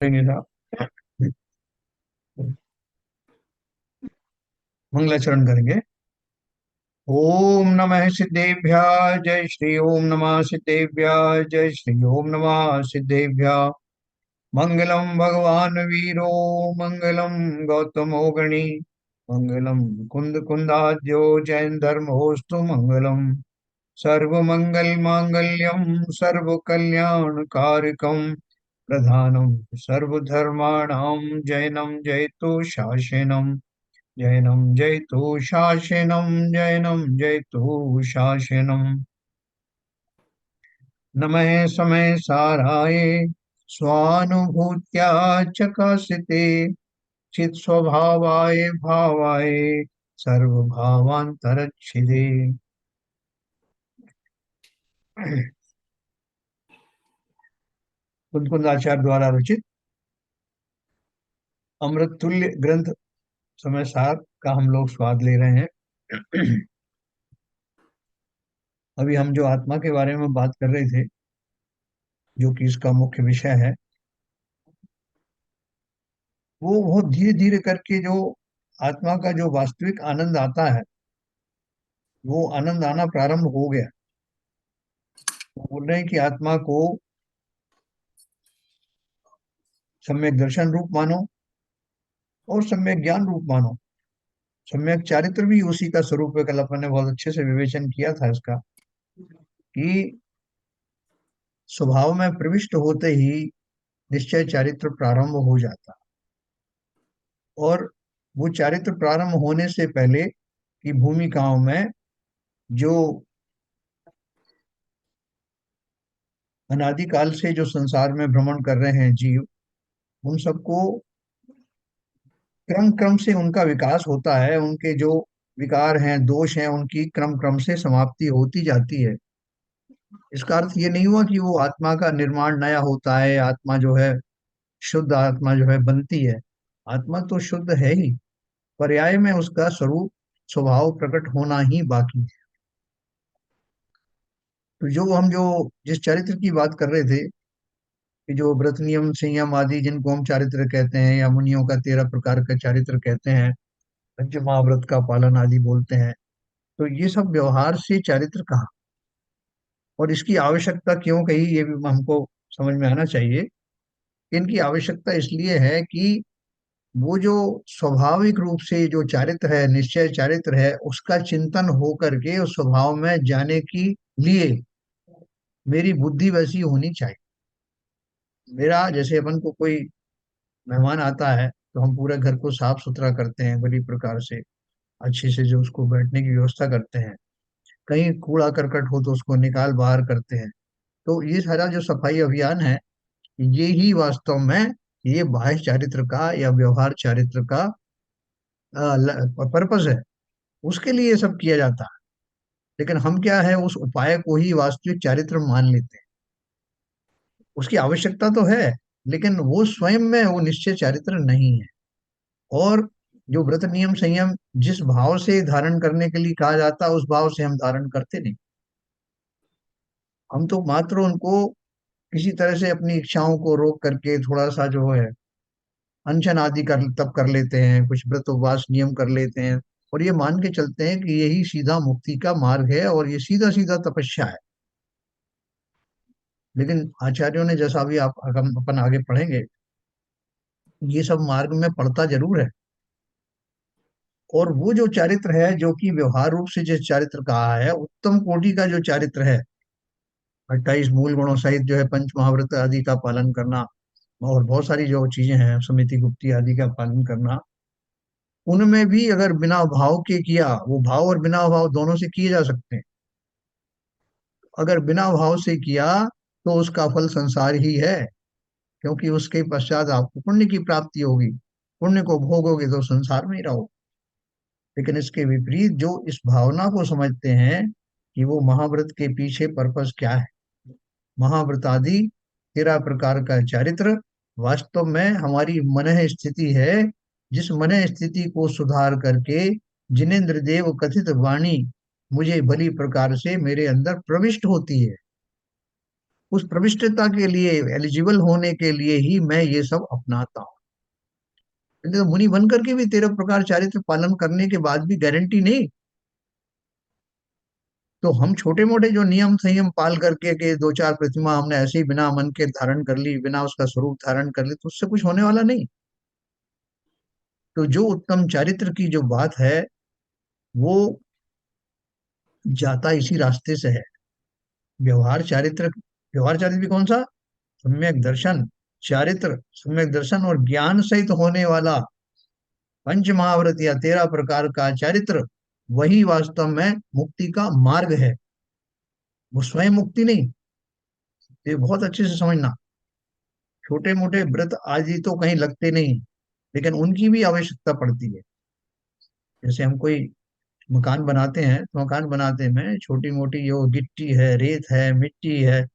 करेंगे साहब। मंगलाचरण करेंगे। ओम नमः सिद्धेभ्यः जय श्री ओम नमः सिद्धेभ्यः जय श्री ओम नमः सिद्धेभ्यः। मंगलम भगवान वीरो मंगलम गौतमो गणी मंगलम कुंद कुंदाद्यो जैन धर्मोस्तु मंगलम। सर्व मंगल मांगल्यम सर्व कल्याण कारकम प्रधानम सर्वधर्माणां जैनम जयतु शासनम। जैनम जयतु शासनम जैनम जयतु शासनम। नमः समय साराय स्वानुभूत्या चकासिते चित स्वभावाय भावाय सर्वभावांतरच्छिदे। कुंद आचार्य द्वारा रचित अमृत तुल्य ग्रंथ समय सार का हम लोग स्वाद ले रहे हैं। अभी हम जो आत्मा के बारे में बात कर रहे थे, जो कि इसका मुख्य विषय है, वो बहुत धीरे धीरे करके जो आत्मा का जो वास्तविक आनंद आता है, वो आनंद आना प्रारंभ हो गया। वो बोल रहे हैं कि आत्मा को सम्यक दर्शन रूप मानो और सम्यक ज्ञान रूप मानो। सम्यक चारित्र भी उसी का स्वरूप है। कल अपन ने बहुत अच्छे से विवेचन किया था इसका, कि स्वभाव में प्रविष्ट होते ही निश्चय चारित्र प्रारंभ हो जाता। और वो चारित्र प्रारंभ होने से पहले की भूमिकाओं में जो अनादिकाल से जो संसार में भ्रमण कर रहे हैं जीव, उन सबको क्रम क्रम से उनका विकास होता है। उनके जो विकार हैं, दोष हैं, उनकी क्रम क्रम से समाप्ति होती जाती है। इसका अर्थ ये नहीं हुआ कि वो आत्मा का निर्माण नया होता है, आत्मा जो है शुद्ध आत्मा जो है बनती है। आत्मा तो शुद्ध है ही, पर्याय में उसका स्वरूप स्वभाव प्रकट होना ही बाकी है। तो जो जिस चरित्र की बात कर रहे थे, कि जो व्रत नियम संयम आदि जिनको हम चारित्र कहते हैं, या मुनियों का 13 प्रकार का चारित्र कहते हैं, पंच महाव्रत का पालन आदि बोलते हैं, तो ये सब व्यवहार से चारित्र कहाँ और इसकी आवश्यकता क्यों कही, ये भी हमको समझ में आना चाहिए। इनकी आवश्यकता इसलिए है कि वो जो स्वाभाविक रूप से जो चारित्र है, निश्चय चारित्र है, उसका चिंतन हो करके उस स्वभाव में जाने की लिए मेरी बुद्धि वैसी होनी चाहिए। मेरा जैसे अपन को कोई मेहमान आता है, तो हम पूरे घर को साफ सुथरा करते हैं, बड़ी प्रकार से अच्छे से जो उसको बैठने की व्यवस्था करते हैं। कहीं कूड़ा करकट हो तो उसको निकाल बाहर करते हैं। तो ये सारा जो सफाई अभियान है, ये ही वास्तव में ये बाह्य चारित्र का या व्यवहार चारित्र का पर्पस है। उसके लिए ये सब किया जाता है। लेकिन हम क्या है, उस उपाय को ही वास्तविक चारित्र मान लेते हैं। उसकी आवश्यकता तो है, लेकिन वो स्वयं में वो निश्चय चारित्र नहीं है। और जो व्रत नियम संयम जिस भाव से धारण करने के लिए कहा जाता है, उस भाव से हम धारण करते नहीं। हम तो मात्र उनको किसी तरह से अपनी इच्छाओं को रोक करके थोड़ा सा जो है अनशन आदि कर तब कर लेते हैं, कुछ व्रत उपवास नियम कर लेते हैं, और ये मान के चलते हैं कि यही सीधा मुक्ति का मार्ग है और ये सीधा सीधा तपस्या है। लेकिन आचार्यों ने, जैसा भी आप हम अपन आगे पढ़ेंगे, ये सब मार्ग में पड़ता जरूर है। और वो जो चारित्र है, जो कि व्यवहार रूप से जिस चारित्र कहा है, उत्तम कोटि का जो चारित्र है, 28 मूल गुणों सहित जो है पंच महाव्रत आदि का पालन करना, और बहुत सारी जो चीजें हैं समिति गुप्ती आदि का पालन करना, उनमें भी अगर बिना भाव के किया, वो भाव और बिना भाव दोनों से किए जा सकते हैं। अगर बिना भाव से किया तो उसका फल संसार ही है, क्योंकि उसके पश्चात आपको पुण्य की प्राप्ति होगी। पुण्य को भोगोगे तो संसार में ही रहो। लेकिन इसके विपरीत जो इस भावना को समझते हैं कि वो महाव्रत के पीछे पर्पस क्या है, महाव्रत आदि 13 प्रकार का चारित्र वास्तव में हमारी मनः स्थिति है। जिस मनः स्थिति को सुधार करके जिनेन्द्र देव कथित वाणी मुझे भली प्रकार से मेरे अंदर प्रविष्ट होती है, उस प्रविष्टता के लिए, एलिजिबल होने के लिए ही मैं ये सब अपनाता हूँ। नहीं तो मुनि बन करके भी 13 प्रकार चारित्र पालन करने के बाद भी गारंटी नहीं। तो हम छोटे मोटे जो नियम संयम पाल करके के दो चार प्रतिमा हमने ऐसे ही बिना मन के धारण कर ली, बिना उसका स्वरूप धारण कर ली, तो उससे कुछ होने वाला नहीं। तो जो उत्तम चारित्र की जो बात है, वो जाता इसी रास्ते से है। व्यवहार चारित्र, व्यवहार चारित्र भी कौन सा? सम्यक दर्शन। चारित्र, सम्यक दर्शन और ज्ञान सहित होने वाला पंच महाव्रत या 13 प्रकार का चारित्र, वही वास्तव में मुक्ति का मार्ग है। वो स्वयं मुक्ति नहीं। ये बहुत अच्छे से समझना। छोटे मोटे व्रत आदि तो कहीं लगते नहीं, लेकिन उनकी भी आवश्यकता पड़ती है। जैसे हम कोई मकान बनाते हैं, तो मकान बनाते में छोटी मोटी जो गिट्टी है, रेत है, मिट्टी है,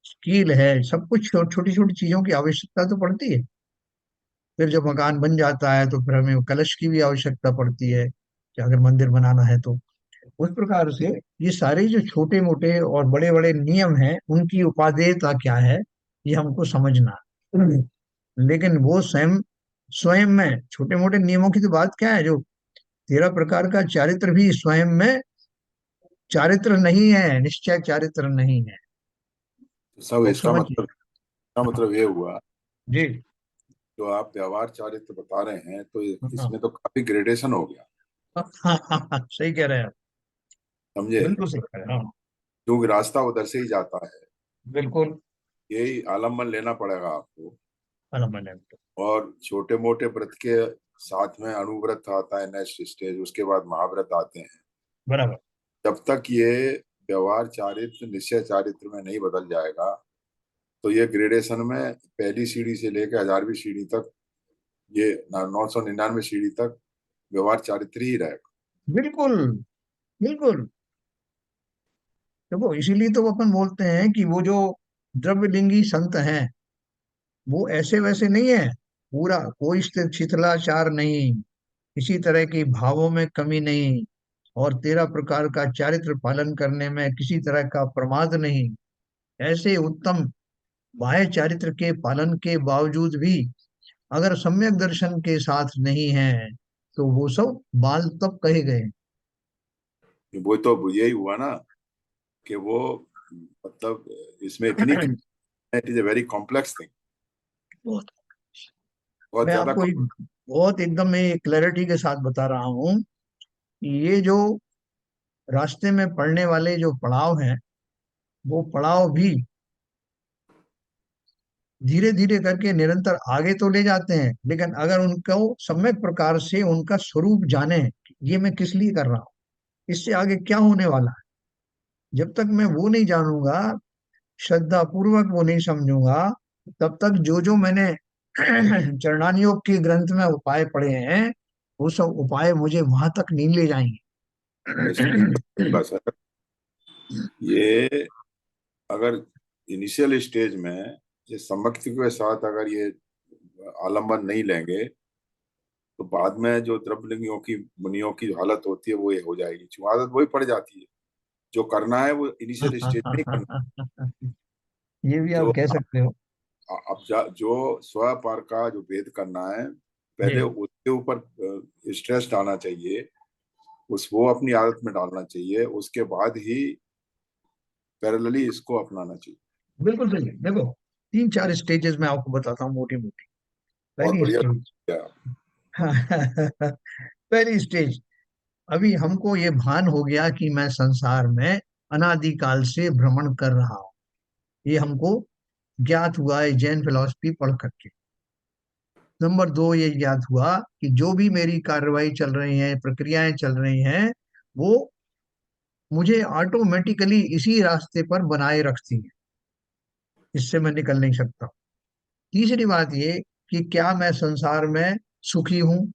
स्टील है, सब कुछ छोटी छोटी चीजों की आवश्यकता तो पड़ती है। फिर जब मकान बन जाता है तो फिर हमें कलश की भी आवश्यकता पड़ती है, कि अगर मंदिर बनाना है तो। उस प्रकार से ये सारे जो छोटे मोटे और बड़े बड़े नियम हैं, उनकी उपादेयता क्या है, ये हमको समझना है। लेकिन वो स्वयं, स्वयं में छोटे मोटे नियमों की तो बात क्या है, जो 13 प्रकार का चारित्र भी स्वयं में चारित्र नहीं है, निश्चय चारित्र नहीं है। तो सब खूब इसका समझिए। मतलब, इसका मतलब ये हुआ, जी। जो आप व्यवहार चारित्र बता रहे हैं, तो हाँ इसमें तो काफी ग्रेडेशन हो गया। हाँ हाँ हाँ, हाँ, सही कह रहे हैं आप। समझे? बिल्कुल सही कह रहे हैं। हाँ, क्योंकि रास्ता उधर से ही जाता है। बिल्कुल। यही आलम्बन लेना पड़ेगा आपको। अलग। और छोटे मोटे व्रत के साथ में अणुव्रत आता है नेक्स्ट स्टेज, उसके बाद महाव्रत आते हैं। बराबर। जब तक ये व्यवहार चारित्र निश्चय चारित्र में नहीं बदल जाएगा, तो ये ग्रेडेशन में पहली सीढ़ी से लेकर 1000वीं सीढ़ी तक, ये 999 सीढ़ी तक व्यवहार चारित्र ही रहेगा। बिल्कुल। बिल्कुल। देखो, इसीलिए तो अपन बोलते हैं कि वो जो द्रव्यलिंगी संत हैं, वो ऐसे वैसे नहीं है। पूरा कोई शिथिलाचार नहीं, किसी तरह की भावों में कमी नहीं, और 13 प्रकार का चारित्र पालन करने में किसी तरह का प्रमाद नहीं। ऐसे उत्तम बाह्य चारित्र के पालन के बावजूद भी अगर सम्यक दर्शन के साथ नहीं है, तो वो सब बाल तब कहे गए। वो तो यही हुआ ना, कि वो मतलब इसमें इतनी, it is a very complex thing, बहुत। बहुत मैं ज्यादा आपको एक बहुत एकदम मैं क्लैरिटी के साथ बता रहा हूँ कि ये जो रास्ते में पड़ने वाले जो पड़ाव हैं, वो पड़ाव भी धीरे धीरे करके निरंतर आगे तो ले जाते हैं, लेकिन अगर उनको सम्यक प्रकार से उनका स्वरूप जाने, ये मैं किस लिए कर रहा हूँ, इससे आगे क्या होने वाला है, जब तक मैं वो नहीं जानूंगा, श्रद्धा पूर्वक वो नहीं समझूंगा, तब तक जो जो मैंने चरणानियोग के ग्रंथ में उपाय पढ़े हैं, वो सब उपाय मुझे वहां तक नहीं ले जाएंगे। बस है। ये अगर इनिशियल स्टेज में ये सम्मति के साथ अगर ये आलम्बन नहीं लेंगे, तो बाद में जो द्रव्यलिंगियों की मुनियों की हालत होती है वो ये हो जाएगी, क्यों आदत वही पड़ जाती है। जो करना है वो इनिशियल स्टेज में ही करना ये भी है। जो आप कह सकते हो। जो स्व पार का जो भेद करना है, जी। पहले उसके ऊपर स्ट्रेस डालना चाहिए, उस वो अपनी आदत में डालना चाहिए, उसके बाद ही पैरेलली इसको अपनाना चाहिए। बिल्कुल सही है। देखो, 3 4 स्टेजेस में आपको बताता हूँ मोटी मोटी। बहुत पहली बढ़िया स्टेज। किया। पहली स्टेज, अभी हमको ये भान हो गया कि मैं संसार में अनादिकाल से भ्रमण कर रहा हूँ। ये हमको ज्ञात हुआ है जैन फिलॉसफी पढ़ करके। नंबर 2, ये ज्ञात हुआ कि जो भी मेरी कार्रवाई चल रही है, प्रक्रियाएं चल रही हैं, वो मुझे ऑटोमेटिकली इसी रास्ते पर बनाए रखती हैं, इससे मैं निकल नहीं सकता। तीसरी बात ये कि क्या मैं संसार में सुखी हूँ?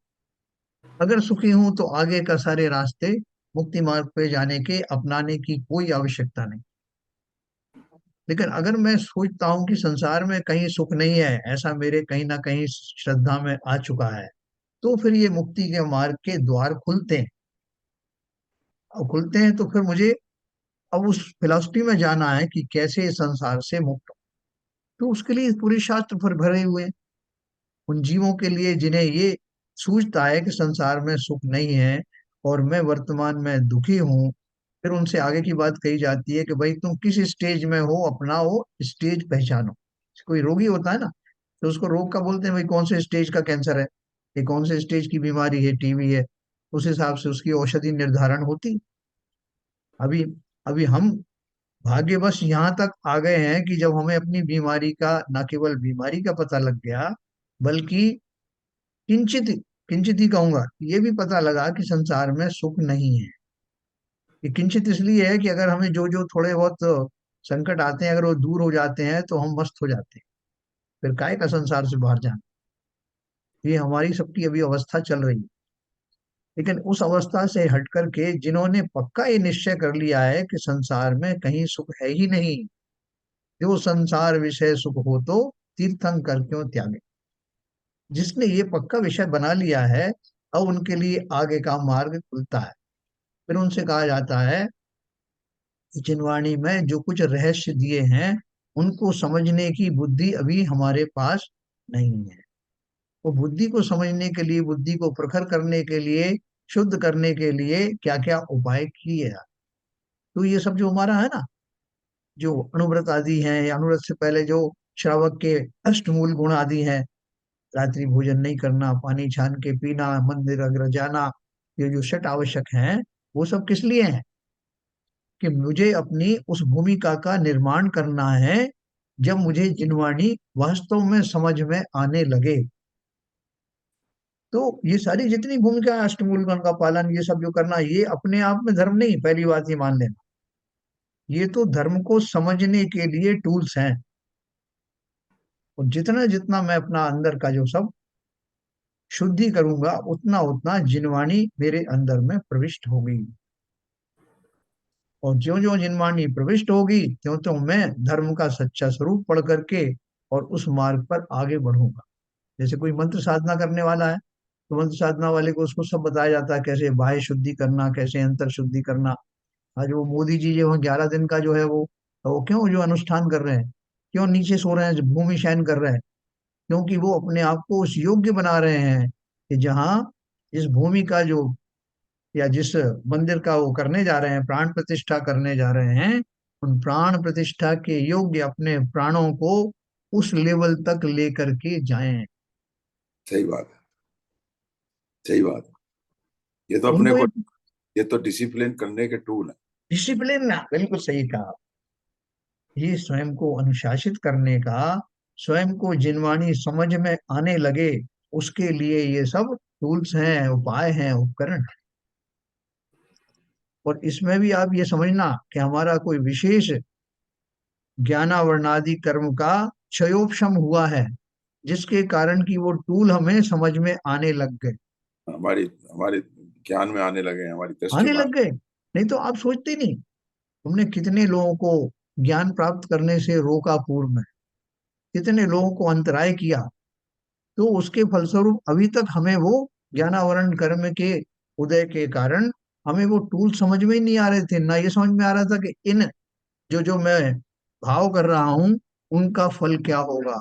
अगर सुखी हूं तो आगे का सारे रास्ते मुक्ति मार्ग पे जाने के अपनाने की कोई आवश्यकता नहीं। लेकिन अगर मैं सोचता हूँ कि संसार में कहीं सुख नहीं है, ऐसा मेरे कहीं ना कहीं श्रद्धा में आ चुका है, तो फिर ये मुक्ति के मार्ग के द्वार खुलते हैं। और खुलते हैं तो फिर मुझे अब उस फिलॉसफी में जाना है कि कैसे इस संसार से मुक्त हो। तो उसके लिए पूरे शास्त्र पर भरे हुए हैं। उन जीवों के लिए जिन्हें ये सूझता है कि संसार में सुख नहीं है और मैं वर्तमान में दुखी हूँ, फिर उनसे आगे की बात कही जाती है कि भाई तुम किस स्टेज में हो, अपना वो स्टेज पहचानो। कोई रोगी होता है ना, तो उसको रोग का बोलते हैं भाई कौन से स्टेज का कैंसर है, ये कौन से स्टेज की बीमारी है, टीबी है, उस हिसाब से उसकी औषधि निर्धारण होती। अभी अभी हम भाग्यवश यहाँ तक आ गए हैं कि जब हमें अपनी बीमारी का, न केवल बीमारी का पता लग गया, बल्कि किंचित किंचित ही कहूंगा, ये भी पता लगा कि संसार में सुख नहीं है। ये किंचित इसलिए है कि अगर हमें जो जो थोड़े बहुत संकट आते हैं, अगर वो दूर हो जाते हैं तो हम मस्त हो जाते हैं। फिर काय का संसार से बाहर जाना। ये हमारी सबकी अभी अवस्था चल रही है। लेकिन उस अवस्था से हट करके जिन्होंने पक्का ये निश्चय कर लिया है कि संसार में कहीं सुख है ही नहीं, जो संसार विषय सुख हो तो तीर्थंकर क्यों त्यागे, जिसने ये पक्का विषय बना लिया है, अब उनके लिए आगे का मार्ग खुलता है। फिर उनसे कहा जाता है कि जिनवाणी में जो कुछ रहस्य दिए हैं, उनको समझने की बुद्धि अभी हमारे पास नहीं है। वो बुद्धि को समझने के लिए, बुद्धि को प्रखर करने के लिए, शुद्ध करने के लिए क्या क्या उपाय किए हैं। तो ये सब जो हमारा है ना, जो अनुव्रत आदि हैं, या अनुव्रत से पहले जो श्रावक के अष्टमूल गुण आदि हैं, रात्रि भोजन नहीं करना, पानी छान के पीना, मंदिर अग्र जाना, ये जो षट आवश्यक हैं, वो सब किस लिए हैं? कि मुझे अपनी उस भूमिका का निर्माण करना है। जब मुझे जिनवाणी वास्तव में समझ में आने लगे, तो ये सारी जितनी भूमिका है, अष्टमूल का पालन, ये सब जो करना, ये अपने आप में धर्म नहीं, पहली बात ये मान लेना। ये तो धर्म को समझने के लिए टूल्स हैं। और जितना जितना मैं अपना अंदर का जो सब शुद्धि करूंगा, उतना उतना जिनवाणी मेरे अंदर में प्रविष्ट होगी। और ज्यो ज्यो जिनवाणी प्रविष्ट होगी, त्यों त्यों मैं धर्म का सच्चा स्वरूप पढ़ करके और उस मार्ग पर आगे बढ़ूंगा। जैसे कोई मंत्र साधना करने वाला है, तो मंत्र साधना वाले को उसको सब बताया जाता है, कैसे बाह्य शुद्धि करना, कैसे अंतर शुद्धि करना। आज वो मोदी जी जो 11 दिन का जो है वो क्यों जो अनुष्ठान कर रहे हैं, क्यों नीचे सो रहे हैं, भूमि शयन कर रहे हैं? क्योंकि वो अपने आप को उस योग्य बना रहे हैं कि जहाँ इस भूमि का जो, या जिस मंदिर का वो करने जा रहे हैं, प्राण प्रतिष्ठा करने जा रहे हैं, उन प्राण प्रतिष्ठा के योग्य अपने प्राणों को उस लेवल तक लेकर के जाएं। सही बात है। सही बात है। ये तो अपने उनको को, एक ये तो डिसिप्लिन करने के टूल है। डिसिप्लिन ना, बिल्कुल सही कहा। ये स्वयं को अनुशासित करने का, स्वयं को जिनवाणी समझ में आने लगे, उसके लिए ये सब टूल्स हैं, उपाय हैं, उपकरण। और इसमें भी आप ये समझना कि हमारा कोई विशेष ज्ञानावरणादि कर्म का क्षयोपशम हुआ है, जिसके कारण कि वो टूल हमें समझ में आने लग गए। हमारी हमारे ज्ञान में आने लगे हैं, हमारी दृष्टि आने में लग गए, नहीं तो आप सोचते नहीं, तुमने कितने लोगों को ज्ञान प्राप्त करने से रोका पूर्व में, कितने लोगों को अंतराय किया। तो उसके फलस्वरूप अभी तक हमें वो ज्ञानावरण कर्म के उदय के कारण हमें वो टूल समझ में ही नहीं आ रहे थे। ना ये समझ में आ रहा था कि इन जो जो मैं भाव कर रहा हूं, उनका फल क्या होगा।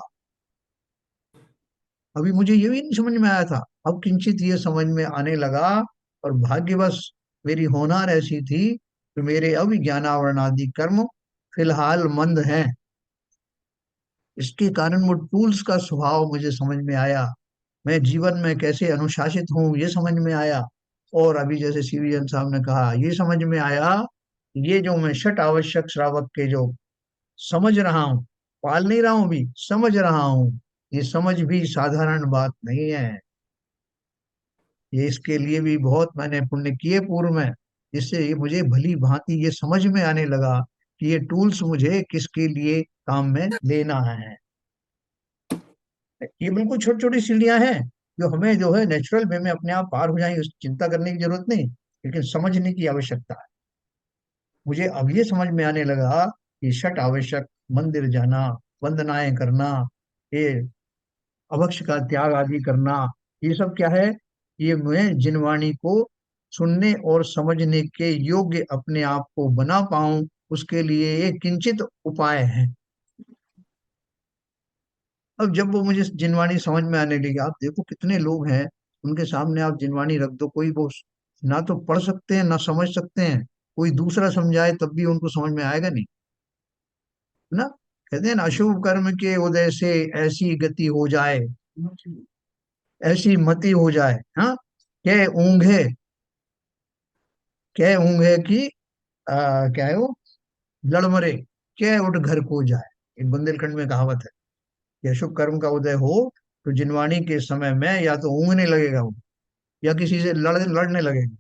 अभी मुझे ये भी नहीं समझ में आया था, अब किंचित ये समझ में आने लगा। और भाग्यवश मेरी होनार ऐसी थी कि मेरे अभिज्ञानावरण आदि कर्म फिलहाल मंद हैं। इसके कारण वो टूल्स का स्वभाव मुझे समझ में आया, मैं जीवन में कैसे अनुशासित हूँ ये समझ में आया। और अभी जैसे सीवीएन साहब ने कहा, ये समझ में आया, ये जो मैं षट आवश्यक श्रावक के जो समझ रहा हूँ, पाल नहीं रहा हूँ, भी समझ रहा हूँ, ये समझ भी साधारण बात नहीं है। ये इसके लिए भी बहुत मैंने पुण्य किए पूर्व में, जिससे ये मुझे भली भांति ये समझ में आने लगा कि ये टूल्स मुझे किसके लिए काम में लेना है। ये बिल्कुल छोटी छोटी सीढ़ियां हैं, जो हमें जो है नेचुरल वे में अपने आप पार हो जाएंगे, उसकी चिंता करने की जरूरत नहीं, लेकिन समझने की आवश्यकता है। मुझे अब ये समझ में आने लगा कि षट आवश्यक, मंदिर जाना, वंदनाएं करना, ये अभक्ष का त्याग आदि करना, ये सब क्या है? ये मैं जिनवाणी को सुनने और समझने के योग्य अपने आप को बना पाऊं, उसके लिए ये किंचित उपाय है। अब जब वो मुझे जिनवाणी समझ में आने लगी, आप देखो कितने लोग हैं, उनके सामने आप जिनवाणी रख दो, कोई वो ना तो पढ़ सकते हैं ना समझ सकते हैं, कोई दूसरा समझाए तब भी उनको समझ में आएगा नहीं, है ना। कहते हैं ना, अशुभ कर्म के उदय से ऐसी गति हो जाए, ऐसी मति हो जाए, हाँ, क्या ऊंघे, क्या ऊंघे की क्या है वो, लड़मरे, क्या उठ घर को जाए। एक बुंदेलखंड में कहावत है कि अशुभ कर्म का उदय हो तो जिनवाणी के समय में या तो ऊँघने लगेगा वो, या किसी से लड़ने लगेगा,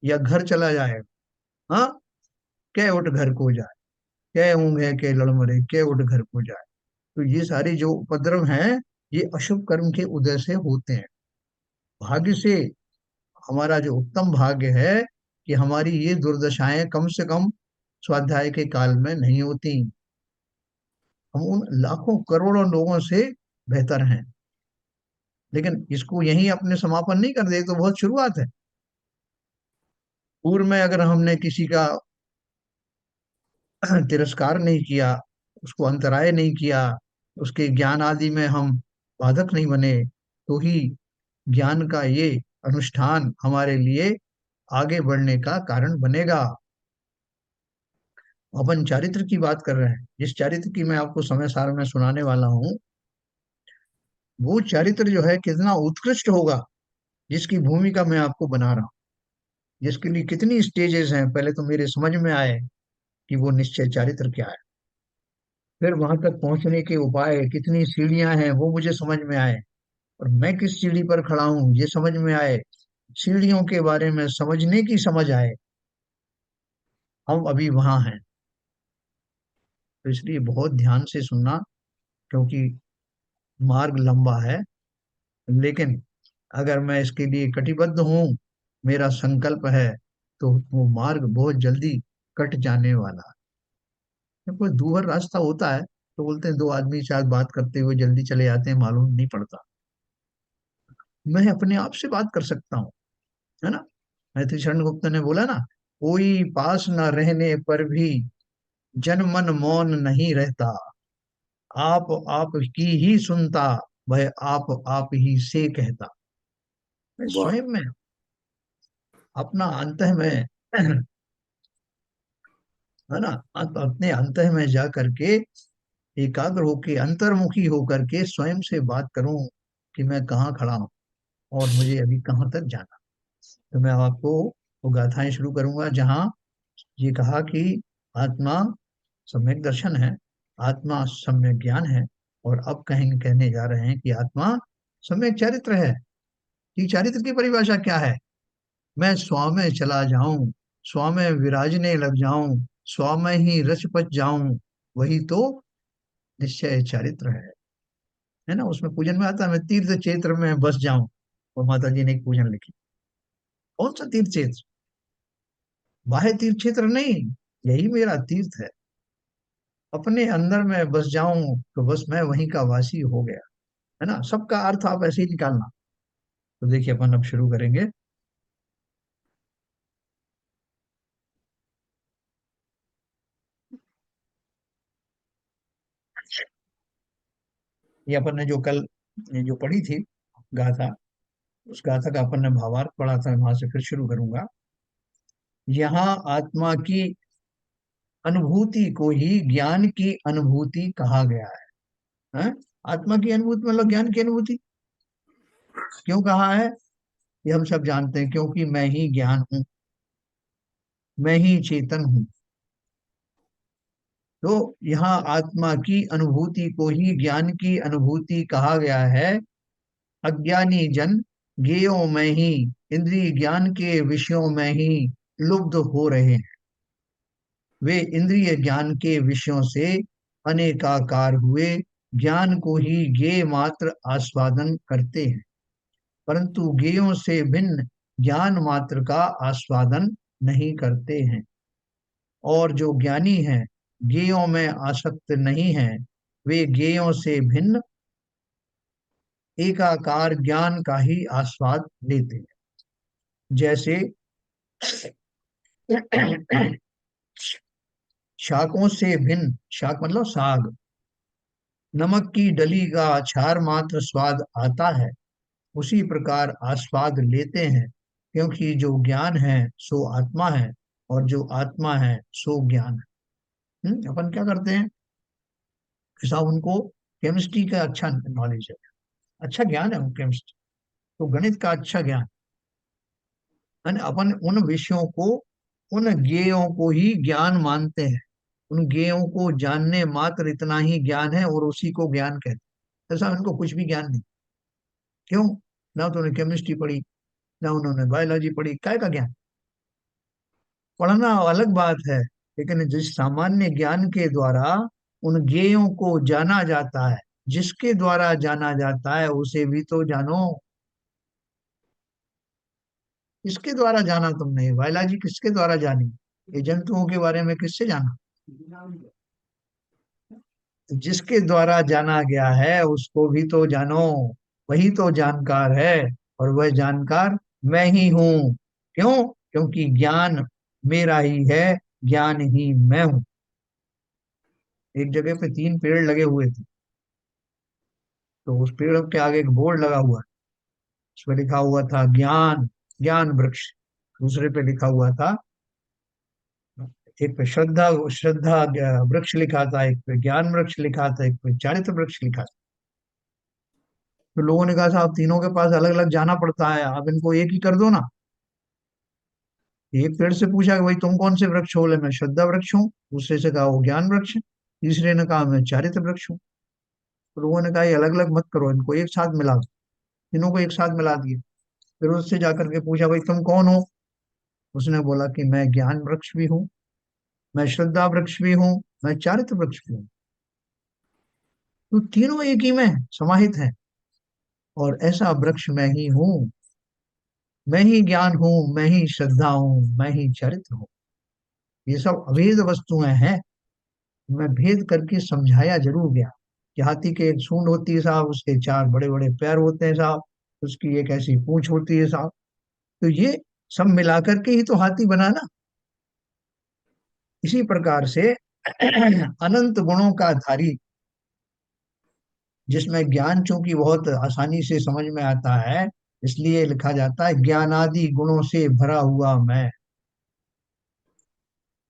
या घर चला जाएगा, हाँ, क्या उठ घर को जाए, क्या ऊँघे के लड़मरे, क्या उठ घर को जाए। तो ये सारे जो उपद्रव हैं, ये अशुभ कर्म के उदय से होते हैं। भाग्य से, हमारा जो उत्तम भाग्य है कि हमारी ये दुर्दशाएं कम से कम स्वाध्याय के काल में नहीं होती। हम उन लाखों करोड़ों लोगों से बेहतर हैं। लेकिन इसको यहीं अपने समापन नहीं कर दे तो बहुत शुरुआत है। पूर्व में अगर हमने किसी का तिरस्कार नहीं किया, उसको अंतराय नहीं किया, उसके ज्ञान आदि में हम बाधक नहीं बने, तो ही ज्ञान का ये अनुष्ठान हमारे लिए आगे बढ़ने का कारण बनेगा। अपन चारित्र की बात कर रहे हैं, जिस चारित्र की मैं आपको समय सार में सुनाने वाला हूँ, वो चारित्र जो है कितना उत्कृष्ट होगा, जिसकी भूमिका मैं आपको बना रहा हूँ, जिसके लिए कितनी स्टेजेस हैं, पहले तो मेरे समझ में आए कि वो निश्चय चारित्र क्या है, फिर वहां तक पहुंचने के उपाय, कितनी सीढ़ियां हैं वो मुझे समझ में आए, और मैं किस सीढ़ी पर खड़ा हूँ ये समझ में आए, सीढ़ियों के बारे में समझने की समझ आए। हम अभी वहां हैं, तो इसलिए बहुत ध्यान से सुनना, क्योंकि मार्ग लंबा है। लेकिन अगर मैं इसके लिए कटिबद्ध हूँ, मेरा संकल्प है, तो वो मार्ग बहुत जल्दी कट जाने वाला है। कोई दूभर रास्ता होता है तो बोलते हैं दो आदमी शायद बात करते हुए जल्दी चले जाते हैं, मालूम नहीं पड़ता। मैं अपने आप से बात कर सकता हूँ, है ना। मैथिली शरण गुप्त ने बोला ना, कोई पास न रहने पर भी जन मन मौन नहीं रहता, आप की ही सुनता, वह आप ही से कहता। मैं वाह। स्वयं में, अपना अंत में, है ना, अपने अंत में जा करके एकाग्र होके, अंतर्मुखी होकर के स्वयं से बात करूं कि मैं कहाँ खड़ा हूँ और मुझे अभी कहाँ तक जाना। तो मैं आपको वो गाथाएं शुरू करूंगा जहाँ ये कहा कि आत्मा सम्यक दर्शन है, आत्मा सम्यक ज्ञान है, और अब कहने जा रहे हैं कि आत्मा सम्यक चरित्र है। कि चारित्र की परिभाषा क्या है? मैं स्वामे चला जाऊं, स्वामे विराजने लग जाऊं, स्वामे ही रच पच जाऊं, वही तो निश्चय चारित्र है ना। उसमें पूजन में आता है, मैं तीर्थ क्षेत्र में बस जाऊं, और माता जी ने एक पूजन लिखी। कौन सा तीर्थ क्षेत्र? बाह्य तीर्थ क्षेत्र नहीं, यही मेरा तीर्थ है। अपने अंदर में बस जाऊं तो बस मैं वहीं का वासी हो गया, है ना। सबका अर्थ आप ऐसे ही निकालना। तो देखिए अपन अब शुरू करेंगे। ये अपन ने जो कल, ये जो पढ़ी थी गाथा, उस गाथा का अपन ने भावार्थ पढ़ा था, वहां से फिर शुरू करूंगा। यहाँ आत्मा की अनुभूति को ही ज्ञान की अनुभूति कहा गया है। आत्मा की अनुभूति मतलब ज्ञान की अनुभूति क्यों कहा है? ये हम सब जानते हैं, क्योंकि मैं ही ज्ञान हूँ, मैं ही चेतन हूँ। तो यहाँ आत्मा की अनुभूति को ही ज्ञान की अनुभूति कहा गया है। अज्ञानी जन ज्ञेयों में ही, इंद्रिय ज्ञान के विषयों में ही लुब्ध हो रहे हैं। वे इंद्रिय ज्ञान के विषयों से अनेकाकार हुए ज्ञान को ही ज्ञेय मात्र आस्वादन करते हैं, परंतु ज्ञेयों से भिन्न ज्ञान मात्र का आस्वादन नहीं करते हैं। और जो ज्ञानी हैं, ज्ञेयों में आसक्त नहीं हैं, वे ज्ञेयों से भिन्न एकाकार ज्ञान का ही आस्वाद लेते हैं। जैसे शाकों से भिन्न, शाक मतलब साग, नमक की डली का अचार मात्र स्वाद आता है, उसी प्रकार आस्वाद लेते हैं, क्योंकि जो ज्ञान है सो आत्मा है, और जो आत्मा है सो ज्ञान है। अपन क्या करते हैं कि साहब उनको केमिस्ट्री का अच्छा नॉलेज है, अच्छा ज्ञान है, केमिस्ट्री तो गणित का अच्छा ज्ञान है ना। अपन उन विषयों को, उन ज्ञेयों को ही ज्ञान मानते हैं, उन ज्ञेयों को जानने मात्र इतना ही ज्ञान है, और उसी को ज्ञान कहते हैं। ऐसा इनको कुछ भी ज्ञान नहीं। क्यों? ना तो उन्होंने केमिस्ट्री पढ़ी, ना उन्होंने बायोलॉजी पढ़ी, काय का ज्ञान? पढ़ना अलग बात है, लेकिन जिस सामान्य ज्ञान के द्वारा उन ज्ञेयों को जाना जाता है, जिसके द्वारा जाना जाता है उसे भी तो जानो। किसके द्वारा जाना तुमने? बायोलॉजी किसके द्वारा जानी? ये जंतुओं के बारे में किससे जाना? जिसके द्वारा जाना गया है उसको भी तो जानो। वही तो जानकार है, और वह जानकार मैं ही हूँ। क्यों? क्योंकि ज्ञान मेरा ही है, ज्ञान ही मैं हूँ। एक जगह पे तीन पेड़ लगे हुए थे, तो उस पेड़ के आगे एक बोर्ड लगा हुआ, उस पर लिखा हुआ था ज्ञान, ज्ञान वृक्ष। दूसरे पे लिखा हुआ था, एक पे श्रद्धा, श्रद्धा वृक्ष लिखा था, एक पे ज्ञान वृक्ष लिखा था, एक पे चारित्र वृक्ष लिखा था। तो लोगों ने कहा साहब तीनों के पास अलग अलग जाना पड़ता है, आप इनको एक ही कर दो ना। एक पेड़ से पूछा कि भाई तुम कौन से वृक्ष हो? बोले मैं श्रद्धा वृक्ष हूँ। दूसरे से कहा वो ज्ञान वृक्ष है। तीसरे ने कहा मैं चारित्र वृक्ष हूँ। तो लोगों ने कहा ये अलग अलग मत करो, इनको एक साथ मिला दो। तीनों को एक साथ मिला दिए। फिर उससे जाकर के पूछा भाई तुम कौन हो? उसने बोला कि मैं ज्ञान वृक्ष भी हूँ, मैं श्रद्धा वृक्ष भी हूँ, मैं चारित्र वृक्ष भी हूँ। तो तीनों एक ही में समाहित हैं, और ऐसा वृक्ष मैं ही हूँ। मैं ही ज्ञान हूँ, मैं ही श्रद्धा हूँ, मैं ही चरित्र हूँ। ये सब अभेद वस्तुएं हैं। मैं भेद करके समझाया जरूर गया कि हाथी के एक सूंड होती है साहब, उसके चार बड़े बड़े पैर होते हैं साहब, उसकी एक ऐसी पूंछ होती है साहब। तो ये सब मिलाकर के ही तो हाथी बना ना। इसी प्रकार से अनंत गुणों का धारी, जिसमें ज्ञान चूंकि बहुत आसानी से समझ में आता है, इसलिए लिखा जाता है ज्ञानादि गुणों से भरा हुआ मैं।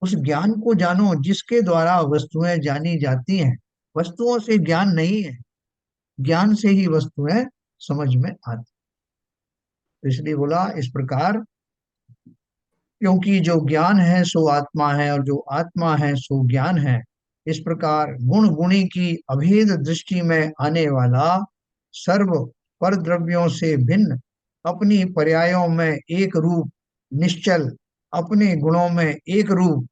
उस ज्ञान को जानो जिसके द्वारा वस्तुएं जानी जाती हैं। वस्तुओं से ज्ञान नहीं है, ज्ञान से ही वस्तुएं समझ में आती। तो इसलिए बोला इस प्रकार, क्योंकि जो ज्ञान है सो आत्मा है, और जो आत्मा है सो ज्ञान है। इस प्रकार गुण गुणी की अभेद दृष्टि में आने वाला सर्व पर द्रव्यों से भिन्न, अपनी पर्यायों में एक रूप, निश्चल, अपने गुणों में एक रूप,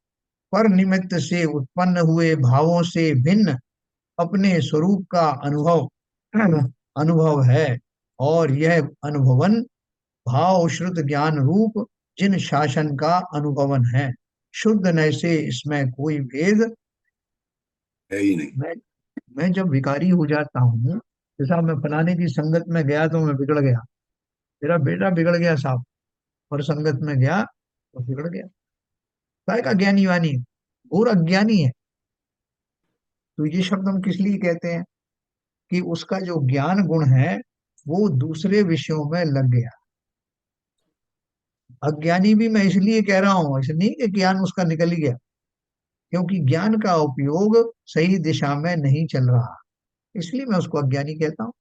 पर निमित्त से उत्पन्न हुए भावों से भिन्न, अपने स्वरूप का अनुभव अनुभव है। और यह अनुभवन भाव श्रुत ज्ञान रूप जिन शासन का अनुभवन है, शुद्ध नय से इसमें कोई भेद। है ही नहीं। मैं मैं जब विकारी हो जाता हूँ, जैसा मैं फलाने की संगत में गया तो मैं बिगड़ गया, मेरा बेटा बिगड़ गया साहब, और संगत में गया तो बिगड़ गया। काय का ज्ञानी वानी है? और अज्ञानी है। तो ये शब्द हम किस लिए कहते हैं कि उसका जो ज्ञान गुण है वो दूसरे विषयों में लग गया। अज्ञानी भी मैं इसलिए कह रहा हूं, ऐसे नहीं कि ज्ञान उसका निकल ही गया, क्योंकि ज्ञान का उपयोग सही दिशा में नहीं चल रहा, इसलिए मैं उसको अज्ञानी कहता हूँ।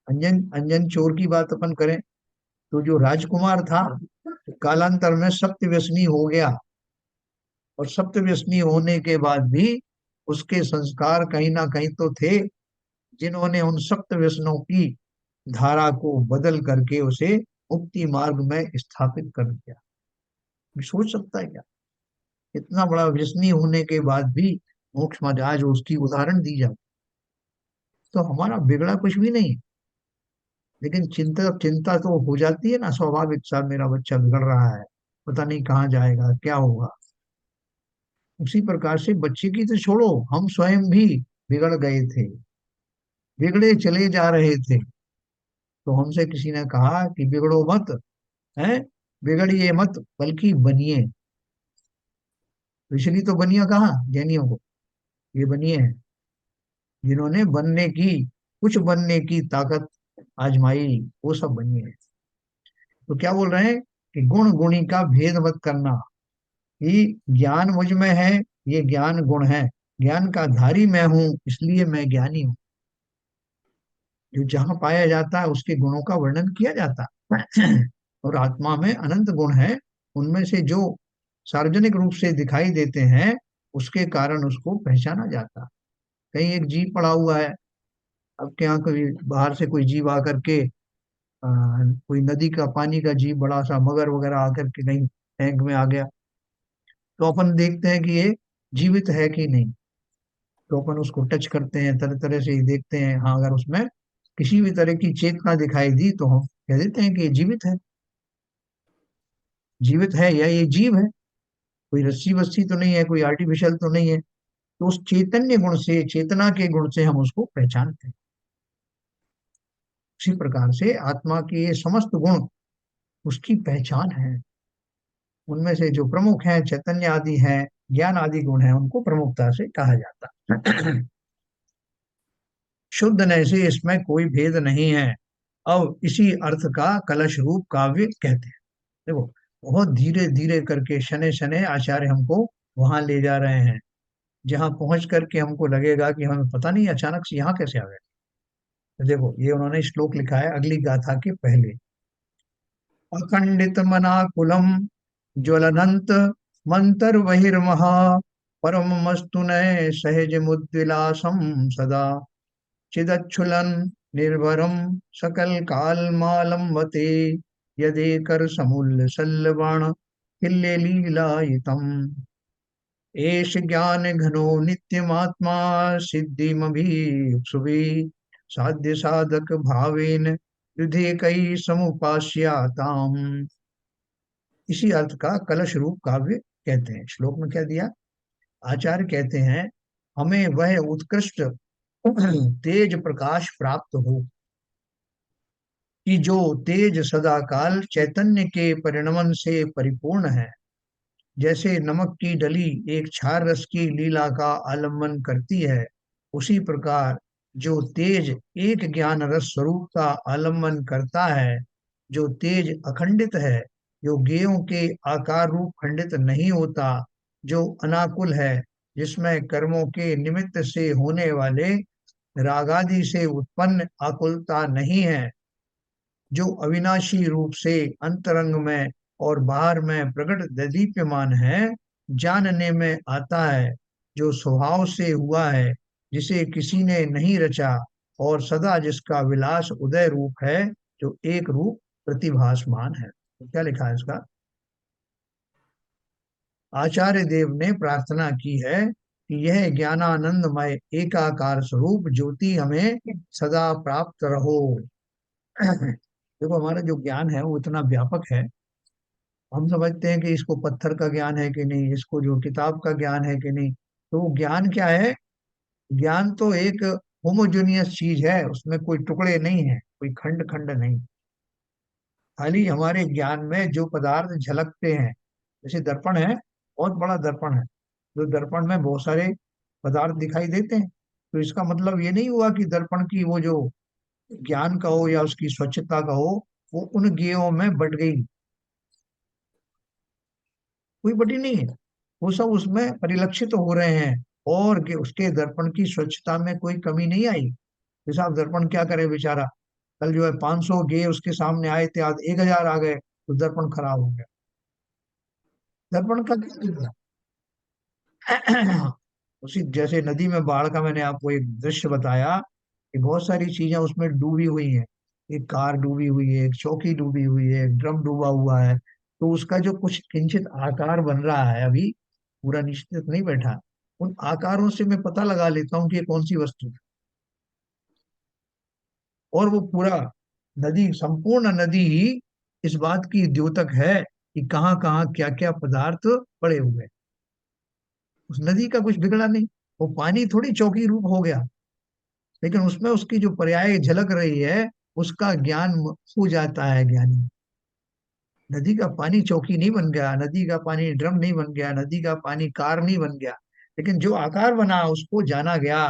अंजन अंजन चोर की बात अपन करें, तो जो राजकुमार था कालांतर में सप्त व्यसनी हो गया, और सप्त व्यसनी होने के बाद भी उसके संस्कार कहीं ना कहीं तो थे, जिन्होंने उन सप्त व्यसनों की धारा को बदल करके उसे मुक्ति मार्ग में स्थापित कर दिया। सोच सकता है क्या? इतना बड़ा व्यसनी होने के बाद भी मोक्ष में आज उसकी उदाहरण दी जाए। तो हमारा बिगड़ा कुछ भी नहीं, लेकिन चिंता चिंता तो हो जाती है ना स्वाभाविक सा, मेरा बच्चा बिगड़ रहा है, पता नहीं कहाँ जाएगा, क्या होगा। उसी प्रकार से बच्चे की तो छोड़ो, हम स्वयं भी बिगड़ गए थे, बिगड़े चले जा रहे थे। तो हमसे किसी ने कहा कि बिगड़ो मत, है, बिगड़िए मत बल्कि बनिए। तो इसलिए तो बनिया कहाँ ज्ञानियों को, ये बनिए हैं जिन्होंने कुछ बनने की ताकत आजमाई, वो सब बनिए हैं। तो क्या बोल रहे हैं कि गुण गुणी का भेद मत करना, कि ज्ञान मुझ में है, ये ज्ञान गुण है, ज्ञान का धारी मैं हूं इसलिए मैं ज्ञानी हूँ। जो जहाँ पाया जाता है उसके गुणों का वर्णन किया जाता है। और आत्मा में अनंत गुण है, उनमें से जो सार्वजनिक रूप से दिखाई देते हैं उसके कारण उसको पहचाना जाता है। कहीं एक जीव पड़ा हुआ है, अब क्या कोई बाहर से कोई जीव आकर के कोई नदी का पानी का जीव बड़ा सा मगर वगैरह आकर के कहीं टैंक में आ गया, तो अपन देखते हैं कि ये जीवित है कि नहीं। तो अपन उसको टच करते हैं, तरह तरह से ही देखते हैं, हाँ अगर उसमें किसी भी तरह की चेतना दिखाई दी तो हम कह देते हैं कि ये जीवित है। जीवित है या ये जीव है, कोई रस्सी वस्सी तो नहीं है, कोई आर्टिफिशियल तो नहीं है। तो उस चैतन्य गुण से, चेतना के गुण से हम उसको पहचानते हैं। उसी प्रकार से आत्मा के ये समस्त गुण उसकी पहचान है। उनमें से जो प्रमुख हैं, चैतन्य आदि हैं, ज्ञान आदि गुण हैं, उनको प्रमुखता से कहा जाता है। शुद्ध न से इसमें कोई भेद नहीं है। अब इसी अर्थ का कलश रूप काव्य कहते हैं। देखो, बहुत धीरे धीरे करके शनै शनै आचार्य हमको वहां ले जा रहे हैं, जहां पहुंच करके हमको लगेगा कि हमें पता नहीं अचानक से यहाँ कैसे आ गए। तो देखो, ये उन्होंने श्लोक लिखा है अगली गाथा के पहले। अखंडित मनाकुलम ज्वलनंत मंतर बहिर्महा परम मस्तु नय सहज मुद्विलासम सदा चिदच्छुलन निर्भरम सकल काल मालंबते यदेकर समूल्य सल्लबाण किल्ले लीलायितम। एष ज्ञान घनो नित्यमात्मा सिद्धिमभीप्सुभिः साध्य साधक भावेन युधे कई समुपास्याताम। इसी अर्थ का कलश रूप काव्य कहते हैं। श्लोक में क्या दिया, आचार्य कहते हैं हमें वह उत्कृष्ट तेज प्रकाश प्राप्त हो, कि जो तेज सदा काल चैतन्य के परिणमन से परिपूर्ण है। जैसे नमक की डली एक क्षार रस की लीला का आलम्बन करती है, उसी प्रकार जो तेज एक ज्ञान रस स्वरूप का आलम्बन करता है, जो तेज अखंडित है, जो ज्ञेयों के आकार रूप खंडित नहीं होता, जो अनाकुल है, जिसमें कर्मों के निमित्त से होने वाले रागादि से उत्पन्न आकुलता नहीं है, जो अविनाशी रूप से अंतरंग में और बाहर में प्रकट दीप्यमान है, जानने में आता है, जो स्वभाव से हुआ है, जिसे किसी ने नहीं रचा, और सदा जिसका विलास उदय रूप है, जो एक रूप प्रतिभासमान है। तो क्या लिखा है इसका, आचार्य देव ने प्रार्थना की है कि यह ज्ञानानंदमय एकाकार स्वरूप ज्योति हमें सदा प्राप्त रहो। देखो, हमारा जो ज्ञान है वो इतना व्यापक है, हम समझते हैं कि इसको पत्थर का ज्ञान है कि नहीं, इसको जो किताब का ज्ञान है कि नहीं। तो वो ज्ञान क्या है, ज्ञान तो एक होमोजेनियस चीज है, उसमें कोई टुकड़े नहीं है, कोई खंड खंड नहीं। खाली हमारे ज्ञान में जो पदार्थ झलकते हैं, जैसे दर्पण है, बहुत बड़ा दर्पण है, जो दर्पण में बहुत सारे पदार्थ दिखाई देते हैं। तो इसका मतलब ये नहीं हुआ कि दर्पण की वो जो ज्ञान का हो या उसकी स्वच्छता का हो, वो उन ज्ञेयों में बट गई, कोई बटी नहीं है। वो सब उसमें परिलक्षित हो रहे हैं, और उसके दर्पण की स्वच्छता में कोई कमी नहीं आई। जैसा आप दर्पण क्या करे बेचारा, कल जो है 500 गे उसके सामने आए थे, आज 1000 आ गए, तो दर्पण खराब हो गया। दर्पण का क्या दिक्कत? उसी जैसे नदी में बाढ़ का मैंने आपको एक दृश्य बताया कि बहुत सारी चीजें उसमें डूबी हुई हैं। एक कार डूबी हुई है, एक चौकी डूबी हुई है, एक ड्रम डूबा हुआ है। तो उसका जो कुछ किंचित आकार बन रहा है, अभी पूरा निश्चित नहीं बैठा, उन आकारों से मैं पता लगा लेता हूँ कि ये कौन सी वस्तु है। और वो पूरा नदी, संपूर्ण नदी ही इस बात की द्योतक है कि कहाँ कहाँ क्या क्या पदार्थ पड़े हुए हैं। उस नदी का कुछ बिगड़ा नहीं, वो पानी थोड़ी चौकी रूप हो गया, लेकिन उसमें उसकी जो पर्याय झलक रही है, उसका ज्ञान हो जाता है ज्ञानी। नदी का पानी चौकी नहीं बन गया, नदी का पानी ड्रम नहीं बन गया, नदी का पानी कार नहीं बन गया, लेकिन जो आकार बना उसको जाना गया।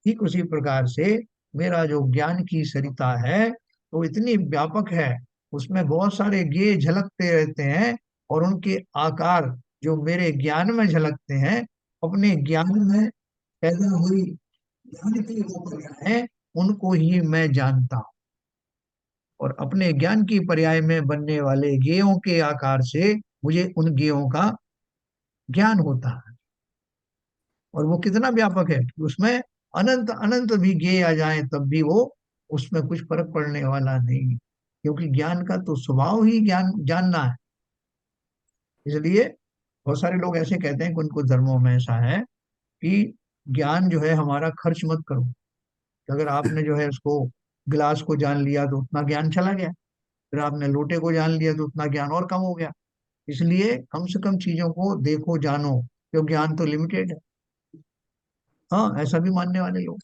ठीक उसी प्रकार से मेरा जो ज्ञान की सरिता है वो इतनी व्यापक है, उसमें बहुत सारे गेय झलकते रहते हैं, और उनके आकार जो मेरे ज्ञान में झलकते हैं, अपने ज्ञान में पैदा हुई ज्ञान की जो प्रक्रिया है उनको ही मैं जानता हूँ। और अपने ज्ञान की पर्याय में बनने वाले गेयों के आकार से मुझे उन गेयों का ज्ञान होता है। और वो कितना व्यापक है कि उसमें अनंत अनंत भी गेय आ जाए तब भी वो, उसमें कुछ फर्क पड़ने वाला नहीं, क्योंकि ज्ञान का तो स्वभाव ही ज्ञान जानना है। इसलिए बहुत सारे लोग ऐसे कहते हैं कि उनको धर्मों में ऐसा है कि ज्ञान जो है हमारा खर्च मत करो, कि अगर आपने जो है उसको गिलास को जान लिया तो उतना ज्ञान चला गया, फिर आपने लोटे को जान लिया तो उतना ज्ञान और कम हो गया। इसलिए कम से कम चीजों को देखो जानो, क्योंकि ज्ञान तो लिमिटेड है। हाँ, ऐसा भी मानने वाले लोग।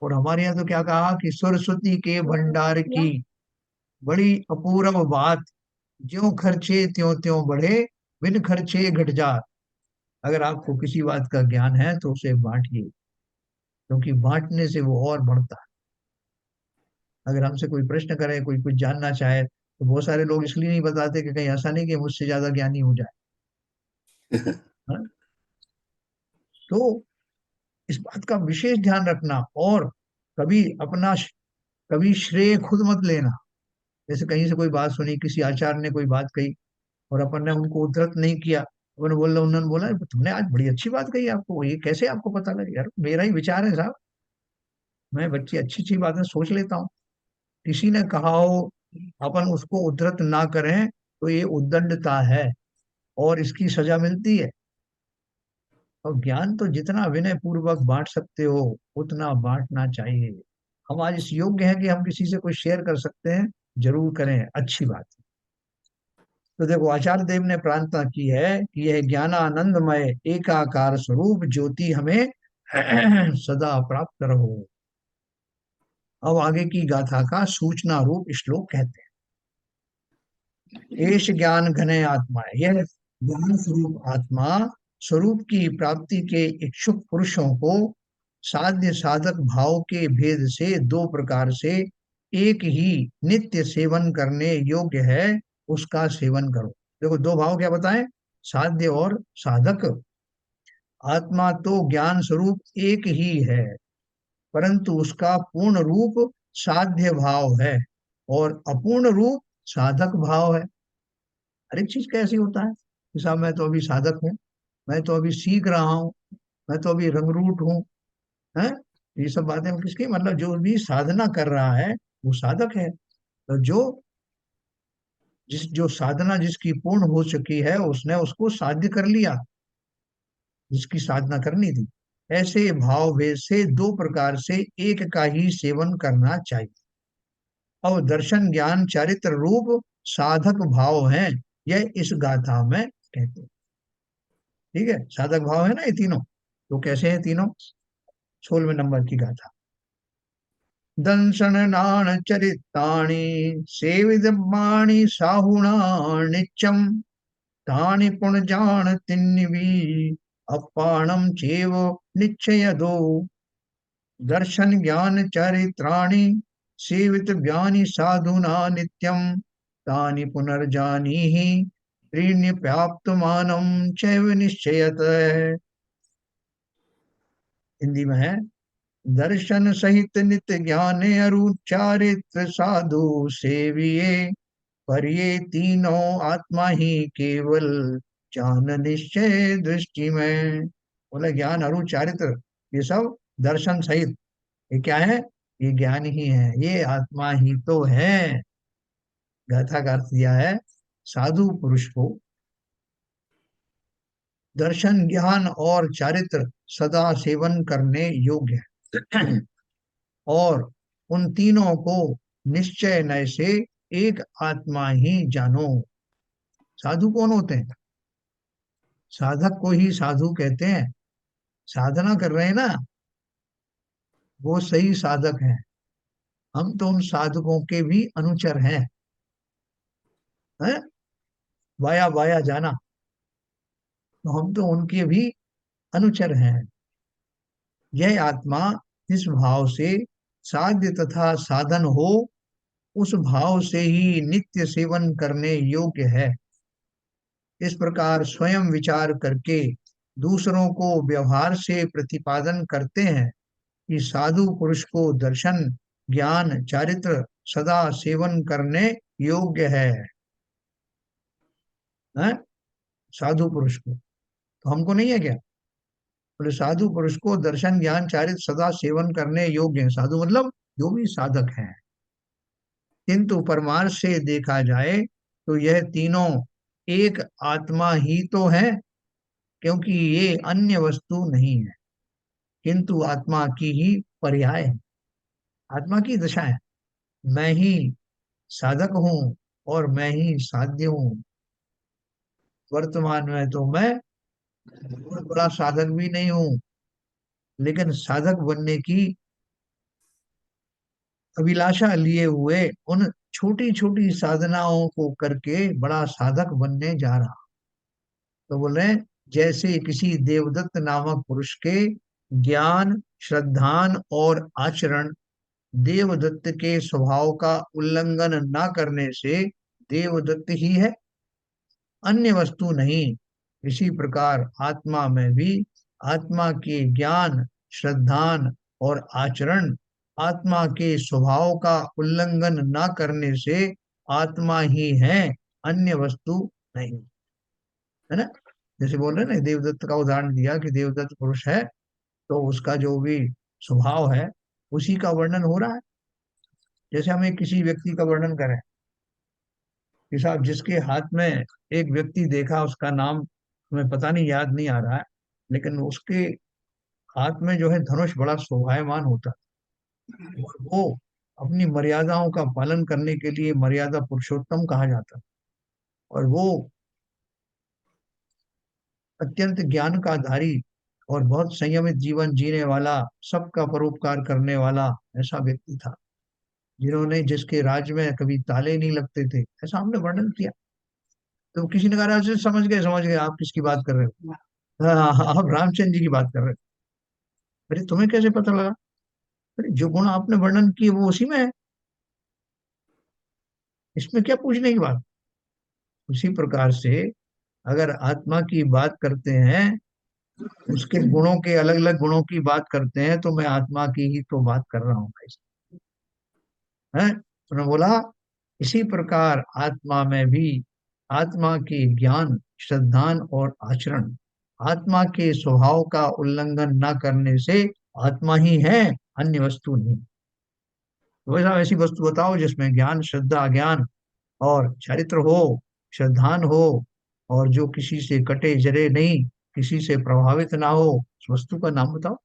और हमारे यहाँ तो क्या कहा कि सरस्वती के भंडार की बड़ी अपूर्व बात, ज्यों खर्चे त्यों त्यों बढ़े, बिन खर्चे घट जा। अगर आपको किसी बात का ज्ञान है तो उसे बांटिए, क्योंकि बांटने से वो और बढ़ता है। अगर हमसे कोई प्रश्न करे, कोई कुछ जानना चाहे, तो बहुत सारे लोग इसलिए नहीं बताते कि कहीं ऐसा नहीं कि मुझसे ज्यादा ज्ञानी हो जाए। हाँ? तो इस बात का विशेष ध्यान रखना, और कभी अपना कभी श्रेय खुद मत लेना। जैसे कहीं से कोई बात सुनी, किसी आचार्य ने कोई बात कही और अपन ने उनको उद्धृत नहीं किया, अपन बोल रहे, उन्होंने बोला तुमने आज बड़ी अच्छी बात कही, आपको ये कैसे आपको पता लगे? यार मेरा ही विचार है साहब, मैं बच्ची अच्छी अच्छी बातें सोच लेता हूँ। किसी ने कहा हो, अपन उसको उद्धृत ना करें तो ये उद्दंडता है, और इसकी सजा मिलती है। और ज्ञान तो जितना विनय पूर्वक बांट सकते हो उतना बांटना चाहिए। हम आज इस योग्य हैं कि हम किसी से कोई शेयर कर सकते हैं, जरूर करें, अच्छी बात है। तो देखो आचार्य देव ने प्रार्थना की है कि यह ज्ञानानंदमय एकाकार स्वरूप ज्योति हमें सदा प्राप्त रहो। अब आगे की गाथा का सूचना रूप श्लोक कहते हैं। एष ज्ञान घने आत्मा, यह ज्ञान स्वरूप आत्मा स्वरूप की प्राप्ति के इच्छुक पुरुषों को साध्य साधक भाव के भेद से दो प्रकार से एक ही नित्य सेवन करने योग्य है, उसका सेवन करो। देखो दो भाव क्या बताएं, साध्य और साधक। आत्मा तो ज्ञान स्वरूप एक ही है, परंतु उसका पूर्ण रूप साध्य भाव है और अपूर्ण रूप साधक भाव है। हर एक चीज कैसी होता है कि साहब मैं तो अभी साधक हूँ, मैं तो अभी सीख रहा हूँ, मैं तो अभी रंगरूट हूँ, है। ये सब बातें किसकी, मतलब जो भी साधना कर रहा है वो साधक है। तो जो साधना जिसकी पूर्ण हो चुकी है उसने उसको साध्य कर लिया, जिसकी साधना करनी थी। ऐसे भाव भेद से दो प्रकार से एक का ही सेवन करना चाहिए। और दर्शन ज्ञान चारित्र रूप साधक भाव हैं, यह इस गाथा में कहते हैं। ठीक है, साधक भाव है ना ये तीनों। तो कैसे हैं तीनों? 16वें नंबर की गाथा। दंशन नाण चरितानि सेवितमाणि साहुणा नित्यम, तानि पुनजान तिन्निवि अपाणम चेव निश्चय दो। दर्शन ज्ञान चरित्राणि सेवित ज्ञानी साधुना नित्यम, तानि पुनर्जानीहि त्रीण्यप्याप्तमानं चैव निश्चयत। हिंदी में है, दर्शन सहित नित्य ज्ञान अरु चारित्र साधु सेविये, पर ये तीनों आत्मा ही केवल जान निश्चय दृष्टि में। बोले ज्ञान अरु चारित्र ये सब दर्शन सहित, ये क्या है? ये ज्ञान ही है, ये आत्मा ही तो है। गाथा का अर्थ दिया है साधु पुरुष को दर्शन ज्ञान और चारित्र सदा सेवन करने योग्य है। और उन तीनों को निश्चय नय से एक आत्मा ही जानो। साधु कौन होते हैं? साधक को ही साधु कहते हैं। साधना कर रहे हैं ना, वो सही साधक हैं। हम तो उन साधकों के भी अनुचर हैं। है, वाया वाया जाना, तो हम तो उनके भी अनुचर हैं। यह आत्मा जिस भाव से साध्य तथा साधन हो, उस भाव से ही नित्य सेवन करने योग्य है। इस प्रकार स्वयं विचार करके दूसरों को व्यवहार से प्रतिपादन करते हैं कि साधु पुरुष को दर्शन, ज्ञान, चारित्र सदा सेवन करने योग्य है? साधु पुरुष को, तो हमको नहीं है क्या? बोले साधु पुरुष को दर्शन, ज्ञान, चारित्र सदा सेवन करने योग्य है। साधु मतलब जो भी साधक हैं। किंतु परमार्थ से देखा जाए तो यह तीनों एक आत्मा ही तो है, क्योंकि ये अन्य वस्तु नहीं है, किंतु आत्मा की ही पर्याय है, आत्मा की दशा है। मैं ही साधक हूँ और मैं ही साध्य हूँ। वर्तमान में तो मैं बहुत बड़ा साधक भी नहीं हूँ, लेकिन साधक बनने की अभिलाषा लिए हुए उन छोटी छोटी साधनाओं को करके बड़ा साधक बनने जा रहा। तो बोले जैसे किसी देवदत्त नामक पुरुष के ज्ञान, श्रद्धान और आचरण देवदत्त के स्वभाव का उल्लंघन न करने से देवदत्त ही है, अन्य वस्तु नहीं। इसी प्रकार आत्मा में भी आत्मा के ज्ञान, श्रद्धान और आचरण आत्मा के स्वभाव का उल्लंघन न करने से आत्मा ही है, अन्य वस्तु नहीं। है ना? जैसे बोल रहे ना, देवदत्त का उदाहरण दिया कि देवदत्त पुरुष है, तो उसका जो भी स्वभाव है उसी का वर्णन हो रहा है। जैसे हम एक किसी व्यक्ति का वर्णन करें कि साहब जिसके हाथ में, एक व्यक्ति देखा, उसका नाम हमें पता नहीं, याद नहीं आ रहा है, लेकिन उसके हाथ में जो है धनुष बड़ा शोभायमान होता है, और वो अपनी मर्यादाओं का पालन करने के लिए मर्यादा पुरुषोत्तम कहा जाता है। और वो अत्यंत ज्ञान का धारी और बहुत संयमित जीवन जीने वाला, सबका परोपकार करने वाला ऐसा व्यक्ति था, जिन्होंने, जिसके राज्य में कभी ताले नहीं लगते थे, ऐसा हमने वर्णन किया। तो किसी ने कहा "अच्छा, समझ गए आप किसकी बात कर रहे हो। हाँ हाँ हाँ, आप रामचंद्र जी की बात कर रहे हो। अरे तुम्हें कैसे पता लगा? अरे जो गुण आपने वर्णन किए वो उसी में है, इसमें क्या पूछने की बात। उसी प्रकार से अगर आत्मा की बात करते हैं, उसके गुणों के, अलग अलग गुणों की बात करते हैं, तो मैं आत्मा की ही तो बात कर रहा हूँ भाई। है? तो उन्होंने बोला इसी प्रकार आत्मा में भी आत्मा के ज्ञान, श्रद्धान और आचरण आत्मा के स्वभाव का उल्लंघन न करने से आत्मा ही है, अन्य वस्तु नहीं। तो वैसा ऐसी वस्तु बताओ जिसमें ज्ञान, श्रद्धा, ज्ञान और चारित्र हो, श्रद्धान हो, और जो किसी से कटे जरे नहीं, किसी से प्रभावित ना हो, उस वस्तु का नाम बताओ।